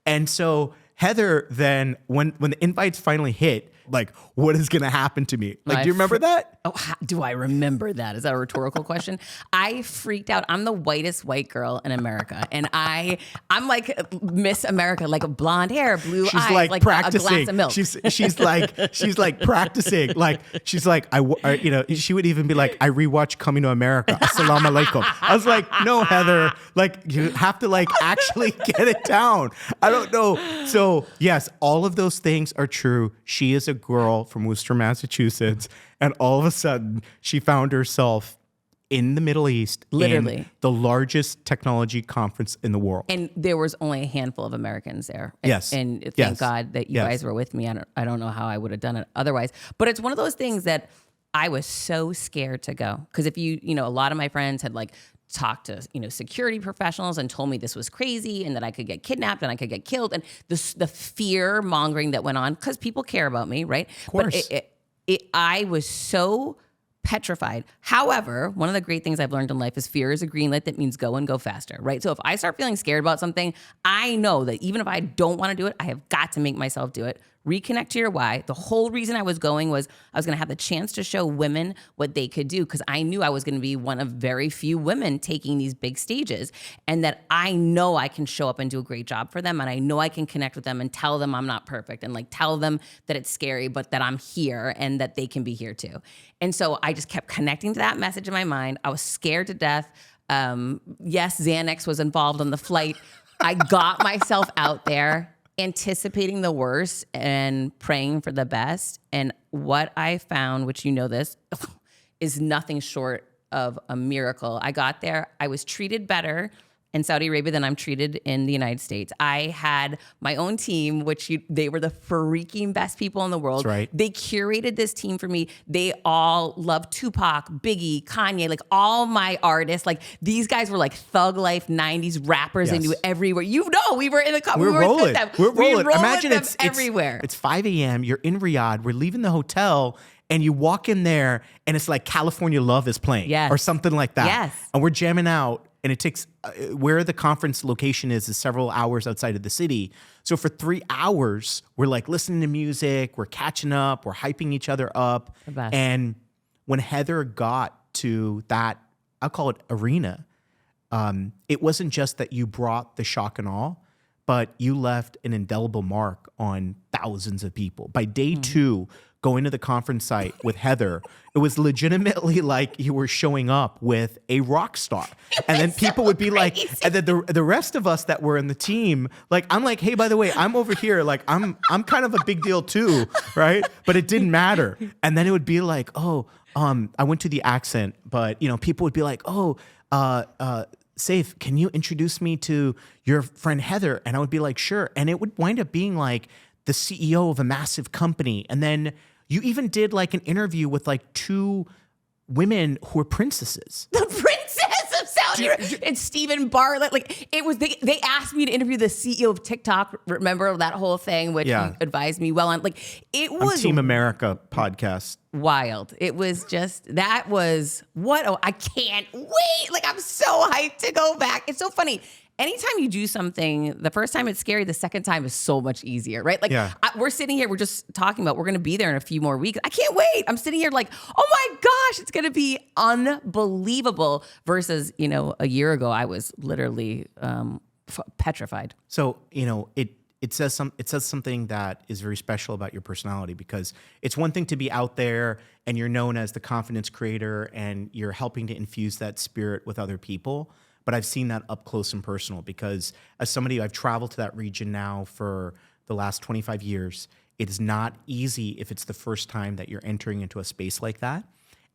And so Heather, then when the invites finally hit, like, what is going to happen to me? Like, do you remember that? Oh, do I remember that? Is that a rhetorical question? I freaked out. I'm the whitest white girl in America. And I'm like Miss America, like a blonde hair, blue eyes, she's like practicing. A glass of milk. She's like practicing. Like, she's like, she would even be like, I rewatch Coming to America. Assalamu alaikum. I was like, no, Heather, like, you have to like actually get it down. I don't know. So yes, all of those things are true. She is a girl from Worcester, Massachusetts, and all of a sudden she found herself in the Middle East, literally in the largest technology conference in the world. And there was only a handful of Americans there. Yes. And thank God that you guys were with me. I don't know how I would have done it otherwise. But it's one of those things that I was so scared to go. Because if a lot of my friends had like talked to, security professionals and told me this was crazy and that I could get kidnapped and I could get killed, and the fear mongering that went on, because people care about me, right? Of course. But I was so petrified. However, one of the great things I've learned in life is fear is a green light that means go and go faster, right? So if I start feeling scared about something, I know that even if I don't want to do it, I have got to make myself do it. Reconnect to your why. The whole reason I was going was I was going to have the chance to show women what they could do, because I knew I was going to be one of very few women taking these big stages, and that I know I can show up and do a great job for them, and I know I can connect with them and tell them I'm not perfect, and like tell them that it's scary, but that I'm here and that they can be here too. And so I just kept connecting to that message in my mind. I was scared to death. Yes, Xanax was involved on the flight. I got myself out there, anticipating the worst and praying for the best. And what I found, which this, is nothing short of a miracle. I got there. I was treated better in Saudi Arabia than I'm treated in the United States. I had my own team, which they were the freaking best people in the world. That's right. They curated this team for me. They all love Tupac, Biggie, Kanye, like all my artists. Like, these guys were like thug life 90s rappers. They knew everywhere. We were in the We're rolling. with them. We're rolling. Imagine it's everywhere. It's 5 a.m. You're in Riyadh. We're leaving the hotel. And you walk in there, and it's like California Love is playing, or something like that. Yes. And we're jamming out, and it takes where the conference location is several hours outside of the city. So for 3 hours, we're like listening to music, we're catching up, we're hyping each other up. The best. And when Heather got to that, I'll call it arena, it wasn't just that you brought the shock and awe, but you left an indelible mark on thousands of people. By day 2, going to the conference site with Heather, it was legitimately like you were showing up with a rock star. And then people would be like, and then the rest of us that were in the team, like, I'm like, hey, by the way, I'm over here. Like, I'm kind of a big deal too, right? But it didn't matter. And then it would be like, I went to the accent, but people would be like, Saif, can you introduce me to your friend Heather? And I would be like, sure. And it would wind up being like the CEO of a massive company. And then you even did like an interview with like 2 women who were princesses. The princess of Saudi And Stephen Bartlett, like it was, they asked me to interview the CEO of TikTok. Remember that whole thing, which you advised me well on. Like it was Team America podcast. Wild. It was just, that was what, I can't wait. Like I'm so hyped to go back. It's so funny. Anytime you do something, the first time it's scary, the second time is so much easier, right? Like we're sitting here, we're just talking about, we're going to be there in a few more weeks. I can't wait. I'm sitting here like, oh my gosh, it's going to be unbelievable versus, a year ago, I was literally petrified. So, it says something that is very special about your personality, because it's one thing to be out there and you're known as the confidence creator and you're helping to infuse that spirit with other people. But I've seen that up close and personal, because as somebody, I've traveled to that region now for the last 25 years. It is not easy if it's the first time that you're entering into a space like that.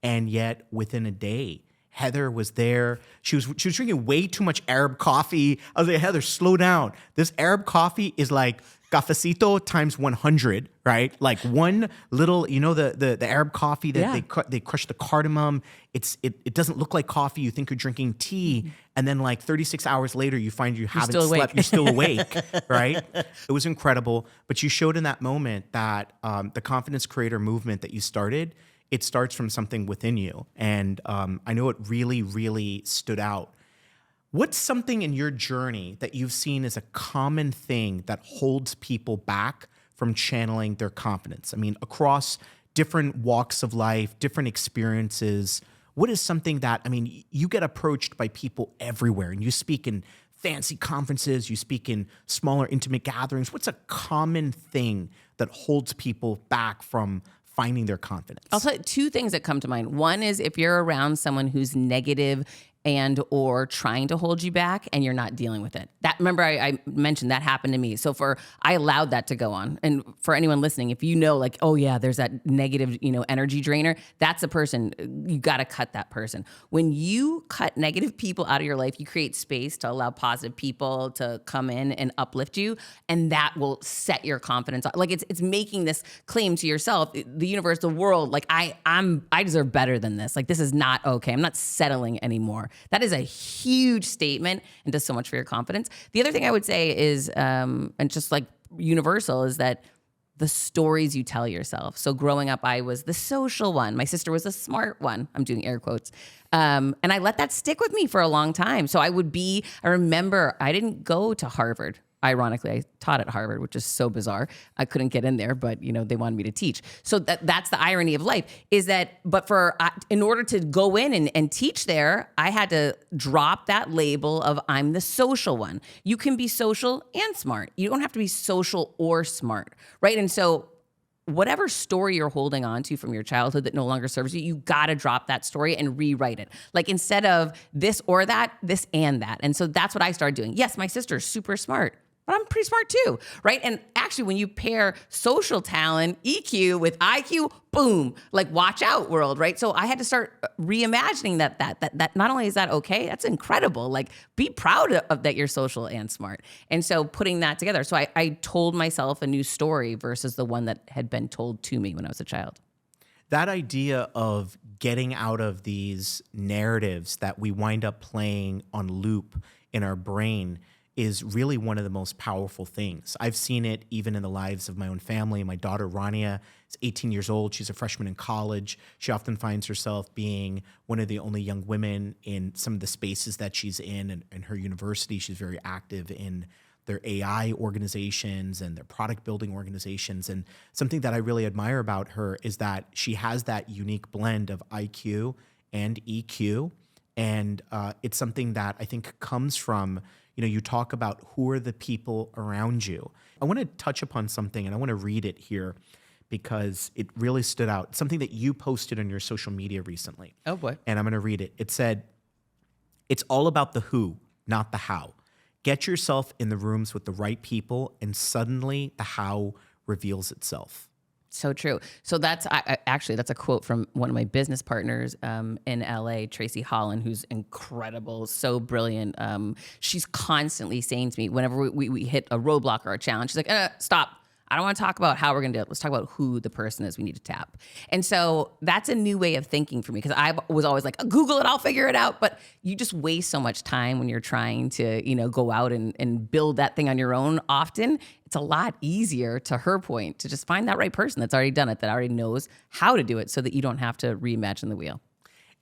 And yet within a day, Heather was there. She was drinking way too much Arab coffee. I was like, Heather, slow down. This Arab coffee is like cafecito times 100, right? Like one little, the Arab coffee that they crush the cardamom. It doesn't look like coffee. You think you're drinking tea, and then like 36 hours later, you find you haven't slept. You're still awake, right? It was incredible. But you showed in that moment that the confidence creator movement that you started, it starts from something within you. And I know it really, really stood out. What's something in your journey that you've seen as a common thing that holds people back from channeling their confidence? I mean, across different walks of life, different experiences, what is something that, you get approached by people everywhere, and you speak in fancy conferences, you speak in smaller, intimate gatherings. What's a common thing that holds people back from finding their confidence? I'll tell you two things that come to mind. One is if you're around someone who's negative and or trying to hold you back and you're not dealing with it. That, remember I mentioned that happened to me. So I allowed that to go on. And for anyone listening, if you know like, oh yeah, there's that negative, energy drainer, that's a person, you got to cut that person. When you cut negative people out of your life, you create space to allow positive people to come in and uplift you. And that will set your confidence. Like it's making this claim to yourself, the universe, the world, like I deserve better than this. Like this is not okay. I'm not settling anymore. That is a huge statement and does so much for your confidence. The other thing I would say is, and just like universal, is that the stories you tell yourself. So growing up, I was the social one. My sister was the smart one. I'm doing air quotes. And I let that stick with me for a long time. So I remember I didn't go to Harvard. Ironically, I taught at Harvard, which is so bizarre. I couldn't get in there, but they wanted me to teach. So that's the irony of life, is that, but in order to go in and teach there, I had to drop that label of I'm the social one. You can be social and smart. You don't have to be social or smart, right? And so whatever story you're holding on to from your childhood that no longer serves you, you got to drop that story and rewrite it. Like instead of this or that, this and that. And so that's what I started doing. Yes, my sister's super smart, but I'm pretty smart too, right? And actually, when you pair social talent, EQ, with IQ, boom, like watch out world, right? So I had to start reimagining that not only is that okay, that's incredible. Like be proud of that you're social and smart. And so putting that together. So I told myself a new story versus the one that had been told to me when I was a child. That idea of getting out of these narratives that we wind up playing on loop in our brain is really one of the most powerful things. I've seen it even in the lives of my own family. My daughter, Rania, is 18 years old. She's a freshman in college. She often finds herself being one of the only young women in some of the spaces that she's in her university. She's very active in their AI organizations and their product building organizations. And something that I really admire about her is that she has that unique blend of IQ and EQ. And it's something that I think comes from, you talk about who are the people around you. I want to touch upon something, and I want to read it here because it really stood out. Something that you posted on your social media recently. Oh, boy. And I'm going to read it. It said, "It's all about the who, not the how. Get yourself in the rooms with the right people, and suddenly the how reveals itself." So true. So that's that's a quote from one of my business partners in LA, Tracy Holland, who's incredible, so brilliant. She's constantly saying to me, whenever we hit a roadblock or a challenge, she's like, stop. I don't want to talk about how we're going to do it. Let's talk about who the person is we need to tap. And so that's a new way of thinking for me, because I was always like, Google it, I'll figure it out. But you just waste so much time when you're trying to, go out and build that thing on your own. Often it's a lot easier, to her point, to just find that right person that's already done it, that already knows how to do it, so that you don't have to reimagine the wheel.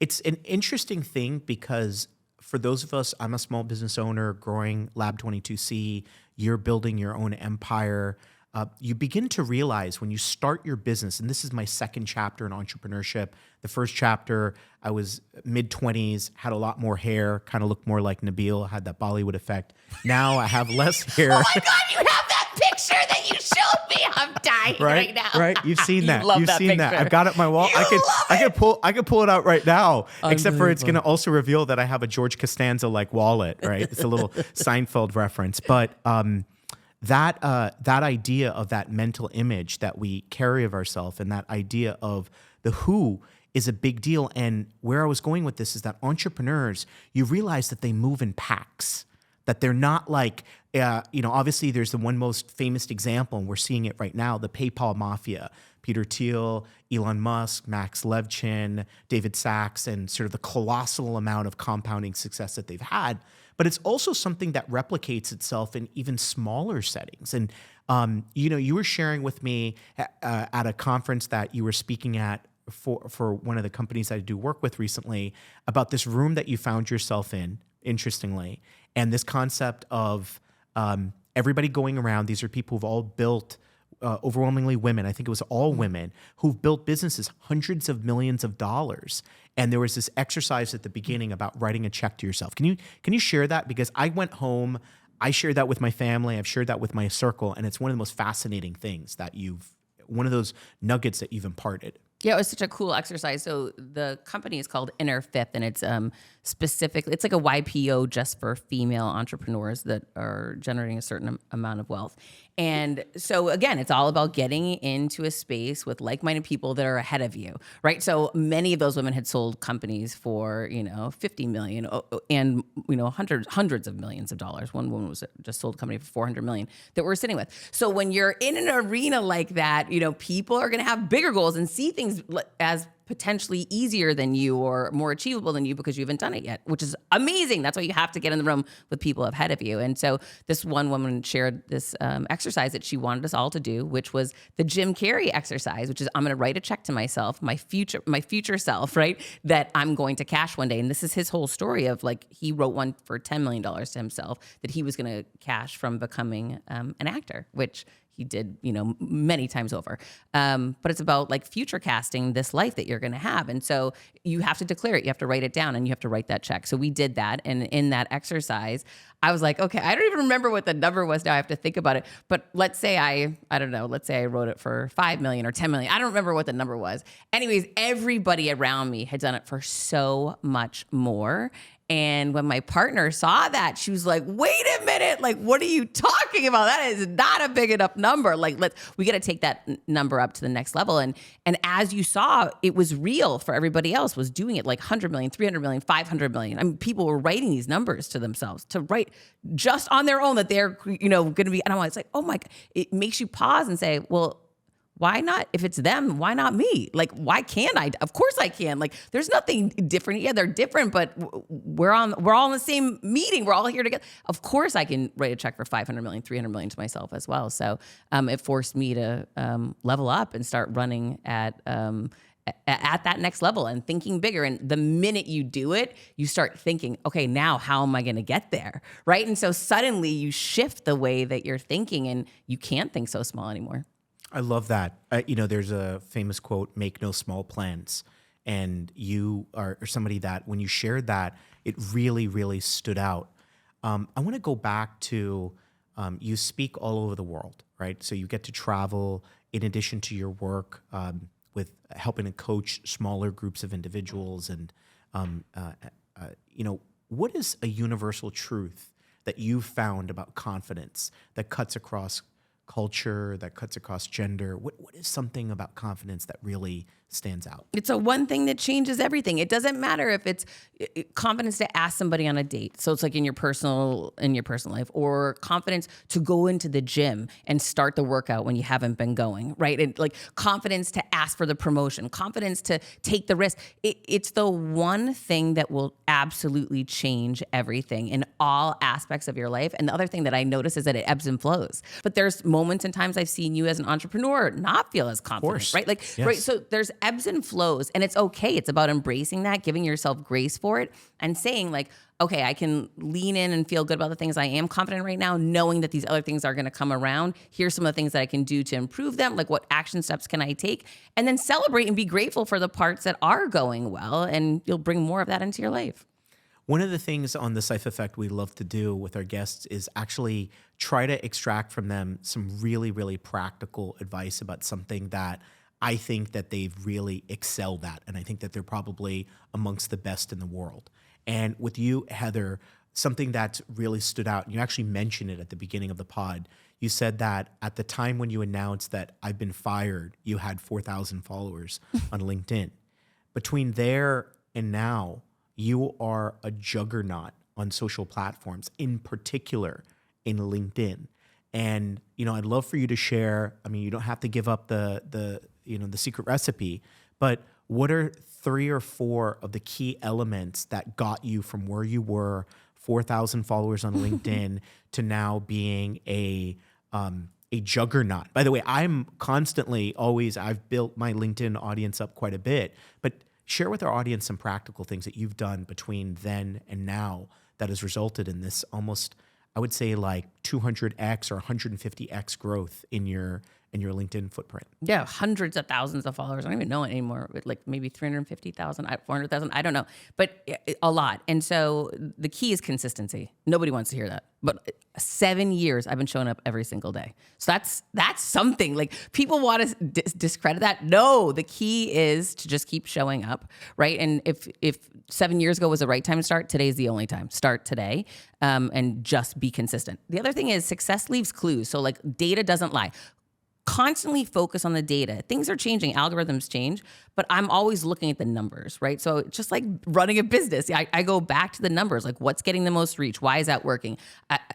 It's an interesting thing because for those of us, I'm a small business owner growing Lab 22C, you're building your own empire. You begin to realize when you start your business, and this is my second chapter in entrepreneurship. The first chapter, I was mid-20s, had a lot more hair, kind of looked more like Nabil, had that Bollywood effect. Now I have less hair. Oh my God, you have that picture that you showed me. I'm dying right now. Right, you've seen that. Love You've that seen that. picture. I've got it on my wall. I could pull it out right now. Except for it's going to also reveal that I have a George Costanza like wallet. Right, it's a little Seinfeld reference, but. That idea of that mental image that we carry of ourselves, and that idea of the who, is a big deal. And where I was going with this is that entrepreneurs, you realize that they move in packs, that they're not like, obviously there's the one most famous example, and we're seeing it right now, the PayPal mafia. Peter Thiel, Elon Musk, Max Levchin, David Sachs, and sort of the colossal amount of compounding success that they've had. But it's also something that replicates itself in even smaller settings. And, you were sharing with me at a conference that you were speaking at for one of the companies I do work with recently, about this room that you found yourself in, interestingly, and this concept of everybody going around. These are people who've all built, overwhelmingly women, I think it was all women, who've built businesses, hundreds of millions of dollars. And there was this exercise at the beginning about writing a check to yourself. Can you share that? Because I went home, I shared that with my family, I've shared that with my circle, and it's one of the most fascinating things that one of those nuggets that you've imparted. Yeah, it was such a cool exercise. So the company is called Inner Fifth, and it's specifically, it's like a YPO just for female entrepreneurs that are generating a certain amount of wealth. And so again, it's all about getting into a space with like-minded people that are ahead of you, right? So many of those women had sold companies for, 50 million and, hundreds of millions of dollars. One woman was just sold a company for 400 million that we're sitting with. So when you're in an arena like that, people are going to have bigger goals and see things as potentially easier than you or more achievable than you because you haven't done it yet, which is amazing. That's why you have to get in the room with people ahead of you. And so this one woman shared this exercise that she wanted us all to do, which was the Jim Carrey exercise, which is I'm going to write a check to myself, my future self, right? That I'm going to cash one day. And this is his whole story of like, he wrote one for $10 million to himself that he was going to cash from becoming an actor, which he did, many times over. But it's about like future casting this life that you're going to have. And so you have to declare it. You have to write it down and you have to write that check. So we did that. And in that exercise, I was like, okay, I don't even remember what the number was now. I have to think about it. But let's say I don't know, let's say I wrote it for 5 million or 10 million. I don't remember what the number was. Anyways, everybody around me had done it for so much more. And when my partner saw that, she was like, wait a minute, like, what are you talking about? That is not a big enough number. Like, we got to take that number up to the next level. And as you saw, it was real for everybody else was doing it like 100 million, 300 million, 500 million. I mean, people were writing these numbers to themselves to write just on their own that they're, going to be, and I'm like, oh my God, it makes you pause and say, well, why not? If it's them, why not me? Like, why can't I? Of course I can. Like, there's nothing different. Yeah, they're different, but we're all in the same meeting. We're all here together. Of course I can write a check for 500 million, 300 million to myself as well. So it forced me to level up and start running at that next level and thinking bigger. And the minute you do it, you start thinking, okay, now how am I going to get there? Right? And so suddenly you shift the way that you're thinking and you can't think so small anymore. I love that. There's a famous quote, make no small plans. And you are somebody that when you shared that, it really, really stood out. I want to go back to, you speak all over the world, right? So you get to travel in addition to your work with helping to coach smaller groups of individuals. And, what is a universal truth that you found about confidence that cuts across culture, that cuts across gender? What is something about confidence that really stands out? It's a one thing that changes everything. It doesn't matter if it's confidence to ask somebody on a date. So it's like in your personal life, or confidence to go into the gym and start the workout when you haven't been going, right? And like confidence to ask for the promotion, confidence to take the risk. It's the one thing that will absolutely change everything in all aspects of your life. And the other thing that I notice is that it ebbs and flows. But there's moments and times I've seen you as an entrepreneur not feel as confident, right? Like, yes. right. So there's ebbs and flows, and it's okay. It's about embracing that, giving yourself grace for it, and saying like, okay, I can lean in and feel good about the things I am confident right now, knowing that these other things are going to come around. Here's some of the things that I can do to improve them. Like, what action steps can I take? And then celebrate and be grateful for the parts that are going well, and you'll bring more of that into your life. One of the things on the Saif Effect we love to do with our guests is actually try to extract from them some really, really practical advice about something that I think that they've really excelled at. And I think that they're probably amongst the best in the world. And with you, Heather, something that really stood out, and you actually mentioned it at the beginning of the pod. You said that at the time when you announced that I've been fired, you had 4,000 followers on LinkedIn. Between there and now, you are a juggernaut on social platforms, in particular in LinkedIn. And, I'd love for you to share, you don't have to give up the secret recipe, but what are 3 or 4 of the key elements that got you from where you were, 4,000 followers on LinkedIn, to now being a juggernaut? By the way, I've built my LinkedIn audience up quite a bit, but share with our audience some practical things that you've done between then and now that has resulted in this almost, I would say, like 200x or 150x growth in your LinkedIn footprint. Yeah, hundreds of thousands of followers. I don't even know it anymore. Like maybe 350,000, 400,000. I don't know, but a lot. And so the key is consistency. Nobody wants to hear that. But 7 years, I've been showing up every single day. So that's something. Like, people want to discredit that. No, the key is to just keep showing up, right? And if 7 years ago was the right time to start, today's the only time. Start today, and just be consistent. The other thing is success leaves clues. So like, data doesn't lie. Constantly focus on the data. Things are changing, algorithms change, but I'm always looking at the numbers, right? So just like running a business, I go back to the numbers, like what's getting the most reach? Why is that working?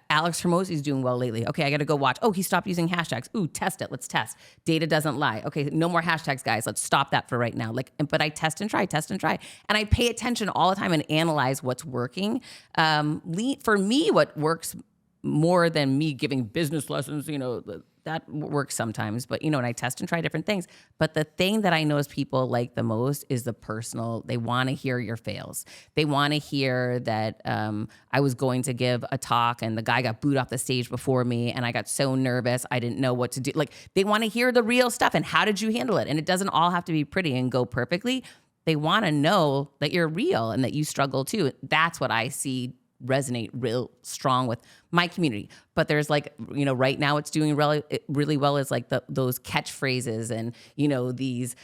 Alex Hormozi's doing well lately. Okay, I got to go watch. Oh, he stopped using hashtags. Ooh, test it. Let's test. Data doesn't lie. Okay, no more hashtags, guys. Let's stop that for right now. But I test and try. And I pay attention all the time and analyze what's working. For me, what works more than me giving business lessons, that works sometimes, but and I test and try different things. But the thing that I notice people like the most is the personal. They want to hear your fails. They want to hear that I was going to give a talk and the guy got booed off the stage before me and I got so nervous I didn't know what to do. Like, they want to hear the real stuff and how did you handle it? And it doesn't all have to be pretty and go perfectly. They want to know that you're real and that you struggle too. That's what I see resonate real strong with my community. But there's like, right now it's doing really well is like those catchphrases and, these,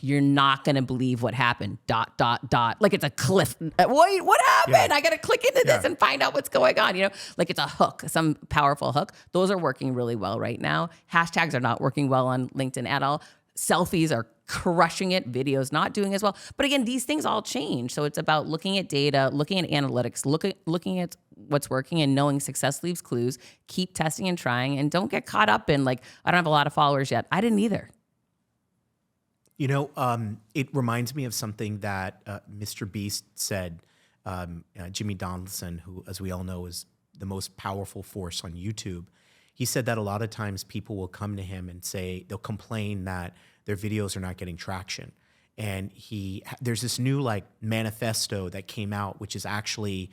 you're not going to believe what happened, ... Like, it's a cliff. Wait, what happened? Yeah. I got to click into this and find out what's going on. Like, it's a hook, some powerful hook. Those are working really well right now. Hashtags are not working well on LinkedIn at all. Selfies are crushing it. Videos not doing as well. But again, these things all change. So it's about looking at data, looking at analytics, looking at what's working and knowing success leaves clues. Keep testing and trying, and don't get caught up in like, I don't have a lot of followers yet. I didn't either. It reminds me of something that Mr. Beast said. Jimmy Donaldson, who, as we all know, is the most powerful force on YouTube. He said that a lot of times people will come to him and say, they'll complain that their videos are not getting traction. And there's this new like manifesto that came out, which is actually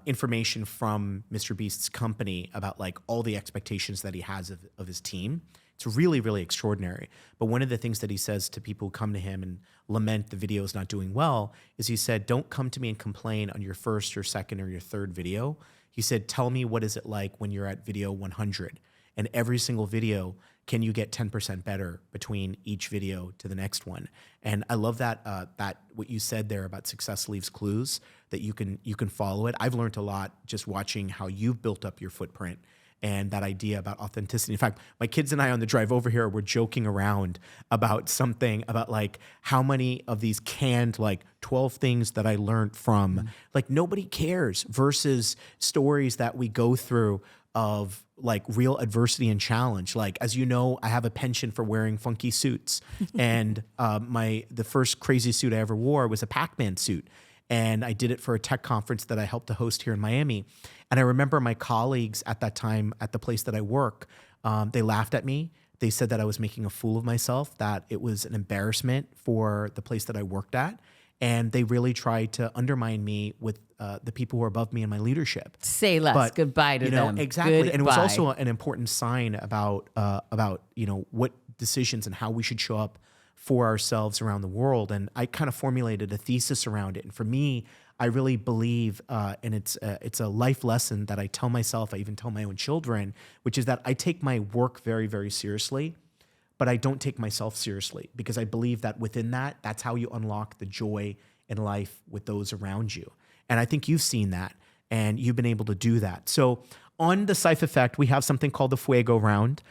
information from Mr. Beast's company about like all the expectations that he has of his team. It's really, really extraordinary. But one of the things that he says to people who come to him and lament the videos not doing well is he said, don't come to me and complain on your first or second or your third video. He said, tell me what is it like when you're at video 100, and every single video, can you get 10% better between each video to the next one? And I love that what you said there about success leaves clues, that you can follow it. I've learned a lot just watching how you've built up your footprint and that idea about authenticity. In fact, my kids and I on the drive over here were joking around about something about like how many of these canned like 12 things that I learned from like nobody cares versus stories that we go through of like real adversity and challenge. Like, as you know, I have a penchant for wearing funky suits. And the first crazy suit I ever wore was a Pac-Man suit. And I did it for a tech conference that I helped to host here in Miami. And I remember my colleagues at that time at the place that I work, they laughed at me. They said that I was making a fool of myself, that it was an embarrassment for the place that I worked at. And they really tried to undermine me with the people who are above me in my leadership. Say less. Goodbye to them. Exactly. Goodbye. And it was also an important sign about what decisions and how we should show up for ourselves around the world. And I kind of formulated a thesis around it. And for me, I really believe, and it's a life lesson that I tell myself, I even tell my own children, which is that I take my work very, very seriously, but I don't take myself seriously, because I believe that within that, that's how you unlock the joy in life with those around you. And I think you've seen that, and you've been able to do that. So on the Saif Effect, we have something called the Fuego round,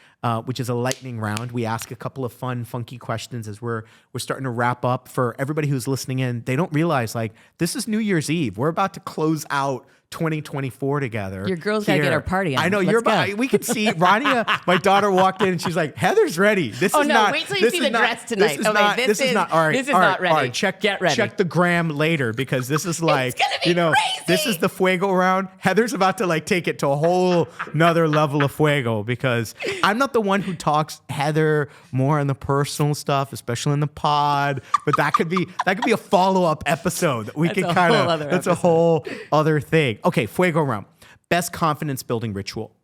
which is a lightning round. We ask a couple of fun, funky questions as we're starting to wrap up. For everybody who's listening in, they don't realize, like, this is New Year's Eve. We're about to close out 2024 together. Your girl's got to get her party on. I know. Let's We could see Rania, my daughter, walked in and she's like, Heather's ready. This is not. Wait till you see the dress tonight. This is not. All right. This is not ready. All right. Get ready. Check the gram later, because this is like, It's gonna be crazy. this is the Fuego round. Heather's about to like take it to a whole nother level of Fuego, because I'm not the one who talks Heather more on the personal stuff, especially in the pod. But that could be a follow-up episode that we That's can a kind whole of. other That's a episode. whole other thing. Okay, Fuego round. Best confidence building ritual.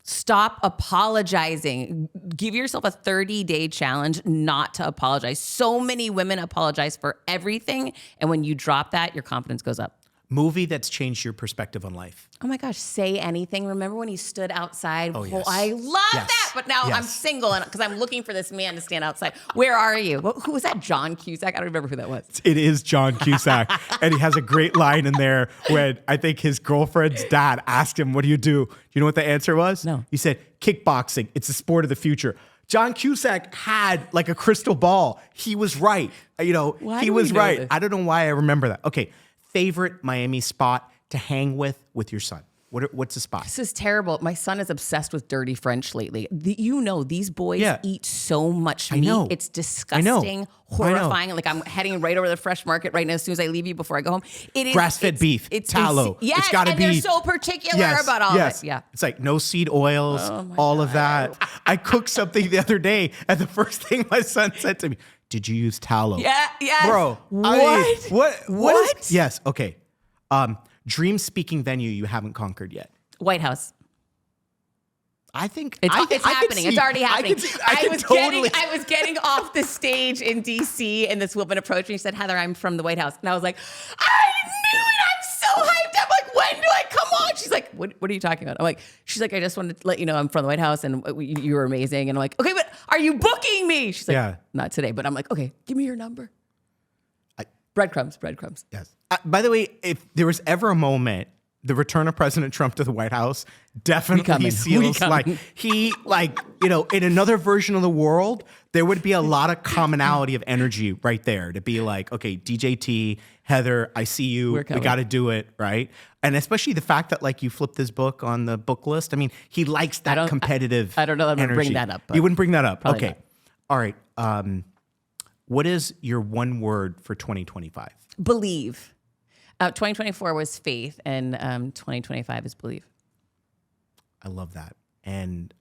Stop apologizing. Give yourself a 30-day challenge not to apologize. So many women apologize for everything. And when you drop that, your confidence goes up. Movie that's changed your perspective on life. Oh my gosh, Say Anything. Remember when he stood outside? Oh, yes. I love Yes. that. But now Yes. I'm single and because I'm looking for this man to stand outside. Where are you? Who was that? John Cusack? I don't remember who that was. It is John Cusack. And he has a great line in there when I think his girlfriend's dad asked him, "What do? You know what the answer was?" No. He said, "Kickboxing. It's the sport of the future." John Cusack had like a crystal ball. He was right. Why He do was we know right. this? I don't know why I remember that. Okay. Favorite Miami spot to hang with your son? What's the spot? This is terrible. My son is obsessed with dirty French lately. These boys Yeah. eat so much I meat. know. It's I disgusting, know. horrifying. Like, I'm heading right over to the fresh market right now as soon as I leave you before I go home. It is Grass-fed beef, tallow. Yes, It's gotta and they're be- so particular about all of it. Yeah. It's like no seed oils, Oh my all of that. I cooked something the other day, and the first thing my son said to me, "Did you use tallow?" Yeah, yes. Bro. What? What? Yes. Okay. Dream speaking venue you haven't conquered yet. White House. I think It's I could happening. see- It's already happening. I was getting off the stage in DC, and this woman approached me and said, "Heather, I'm from the White House." And I was like, "I knew it. I'm so hyped up. Like, when do I come on?" She's like, "What are you talking about?" I'm like, she's like, "I just wanted to let you know I'm from the White House and you were amazing." And I'm like, "Okay, but are you booking me?" She's like, Yeah. "Not today." But I'm like, "Okay, give me your number." Breadcrumbs. Yes. By the way, if there was ever a moment, the return of President Trump to the White House definitely coming. seals in another version of the world, there would be a lot of commonality of energy right there to be like, okay, DJT, Heather, I see you. We're We coming. got to do it, right? And especially the fact that like you flipped this book on the book list. I mean, he likes that competitive. I don't know that I'm gonna bring energy. that up, but You wouldn't bring that up. probably Okay. not. All right. What is your one word for 2025? Believe. 2024 was faith, and 2025 is believe. I love that. And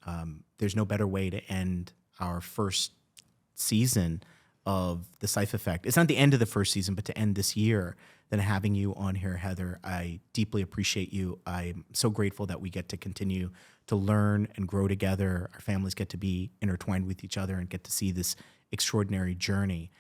there's no better way to end our first season of the Saif Effect. It's not the end of the first season, but to end this year than having you on here, Heather. I deeply appreciate you. I'm so grateful that we get to continue to learn and grow together. Our families get to be intertwined with each other and get to see this extraordinary journey.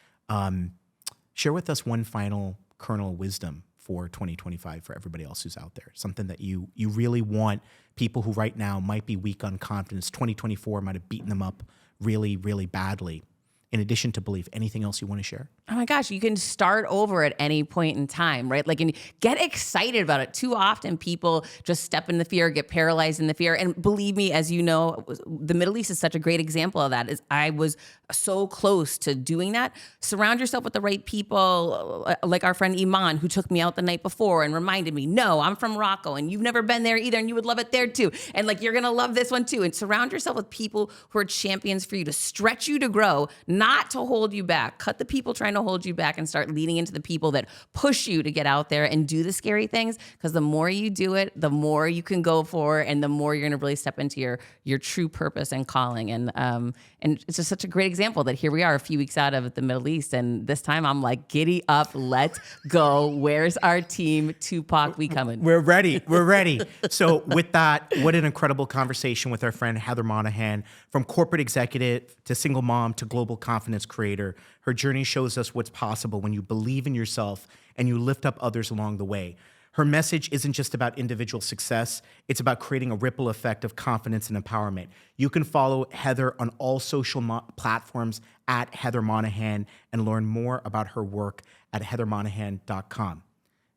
Share with us one final kernel of wisdom for 2025 for everybody else who's out there. Something that you really want people who right now might be weak on confidence. 2024 might have beaten them up really, really badly. in addition to belief? Anything else you want to share? Oh my gosh, you can start over at any point in time, right? Like, and get excited about it. Too often people just step in the fear, get paralyzed in the fear. And believe me, as you know, the Middle East is such a great example of that. Is I was so close to doing that. Surround yourself with the right people, like our friend Iman, who took me out the night before and reminded me, no, I'm from Morocco and you've never been there either and you would love it there too. And like, you're going to love this one too. And surround yourself with people who are champions for you, to stretch you to grow, not to hold you back. Cut the people trying to hold you back and start leaning into the people that push you to get out there and do the scary things. Because the more you do it, the more you can go for, and the more you're going to really step into your true purpose and calling. And it's just such a great example that here we are a few weeks out of the Middle East, and this time I'm like, giddy up, let's go. Where's our team? Tupac, we coming. We're ready. We're ready. So with that, what an incredible conversation with our friend Heather Monahan, from corporate executive to single mom to global confidence creator. Her journey shows us what's possible when you believe in yourself and you lift up others along the way. Her message isn't just about individual success. It's about creating a ripple effect of confidence and empowerment. You can follow Heather on all social platforms at Heather Monahan and learn more about her work at heathermonahan.com.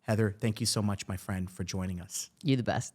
Heather, thank you so much, my friend, for joining us. You the best.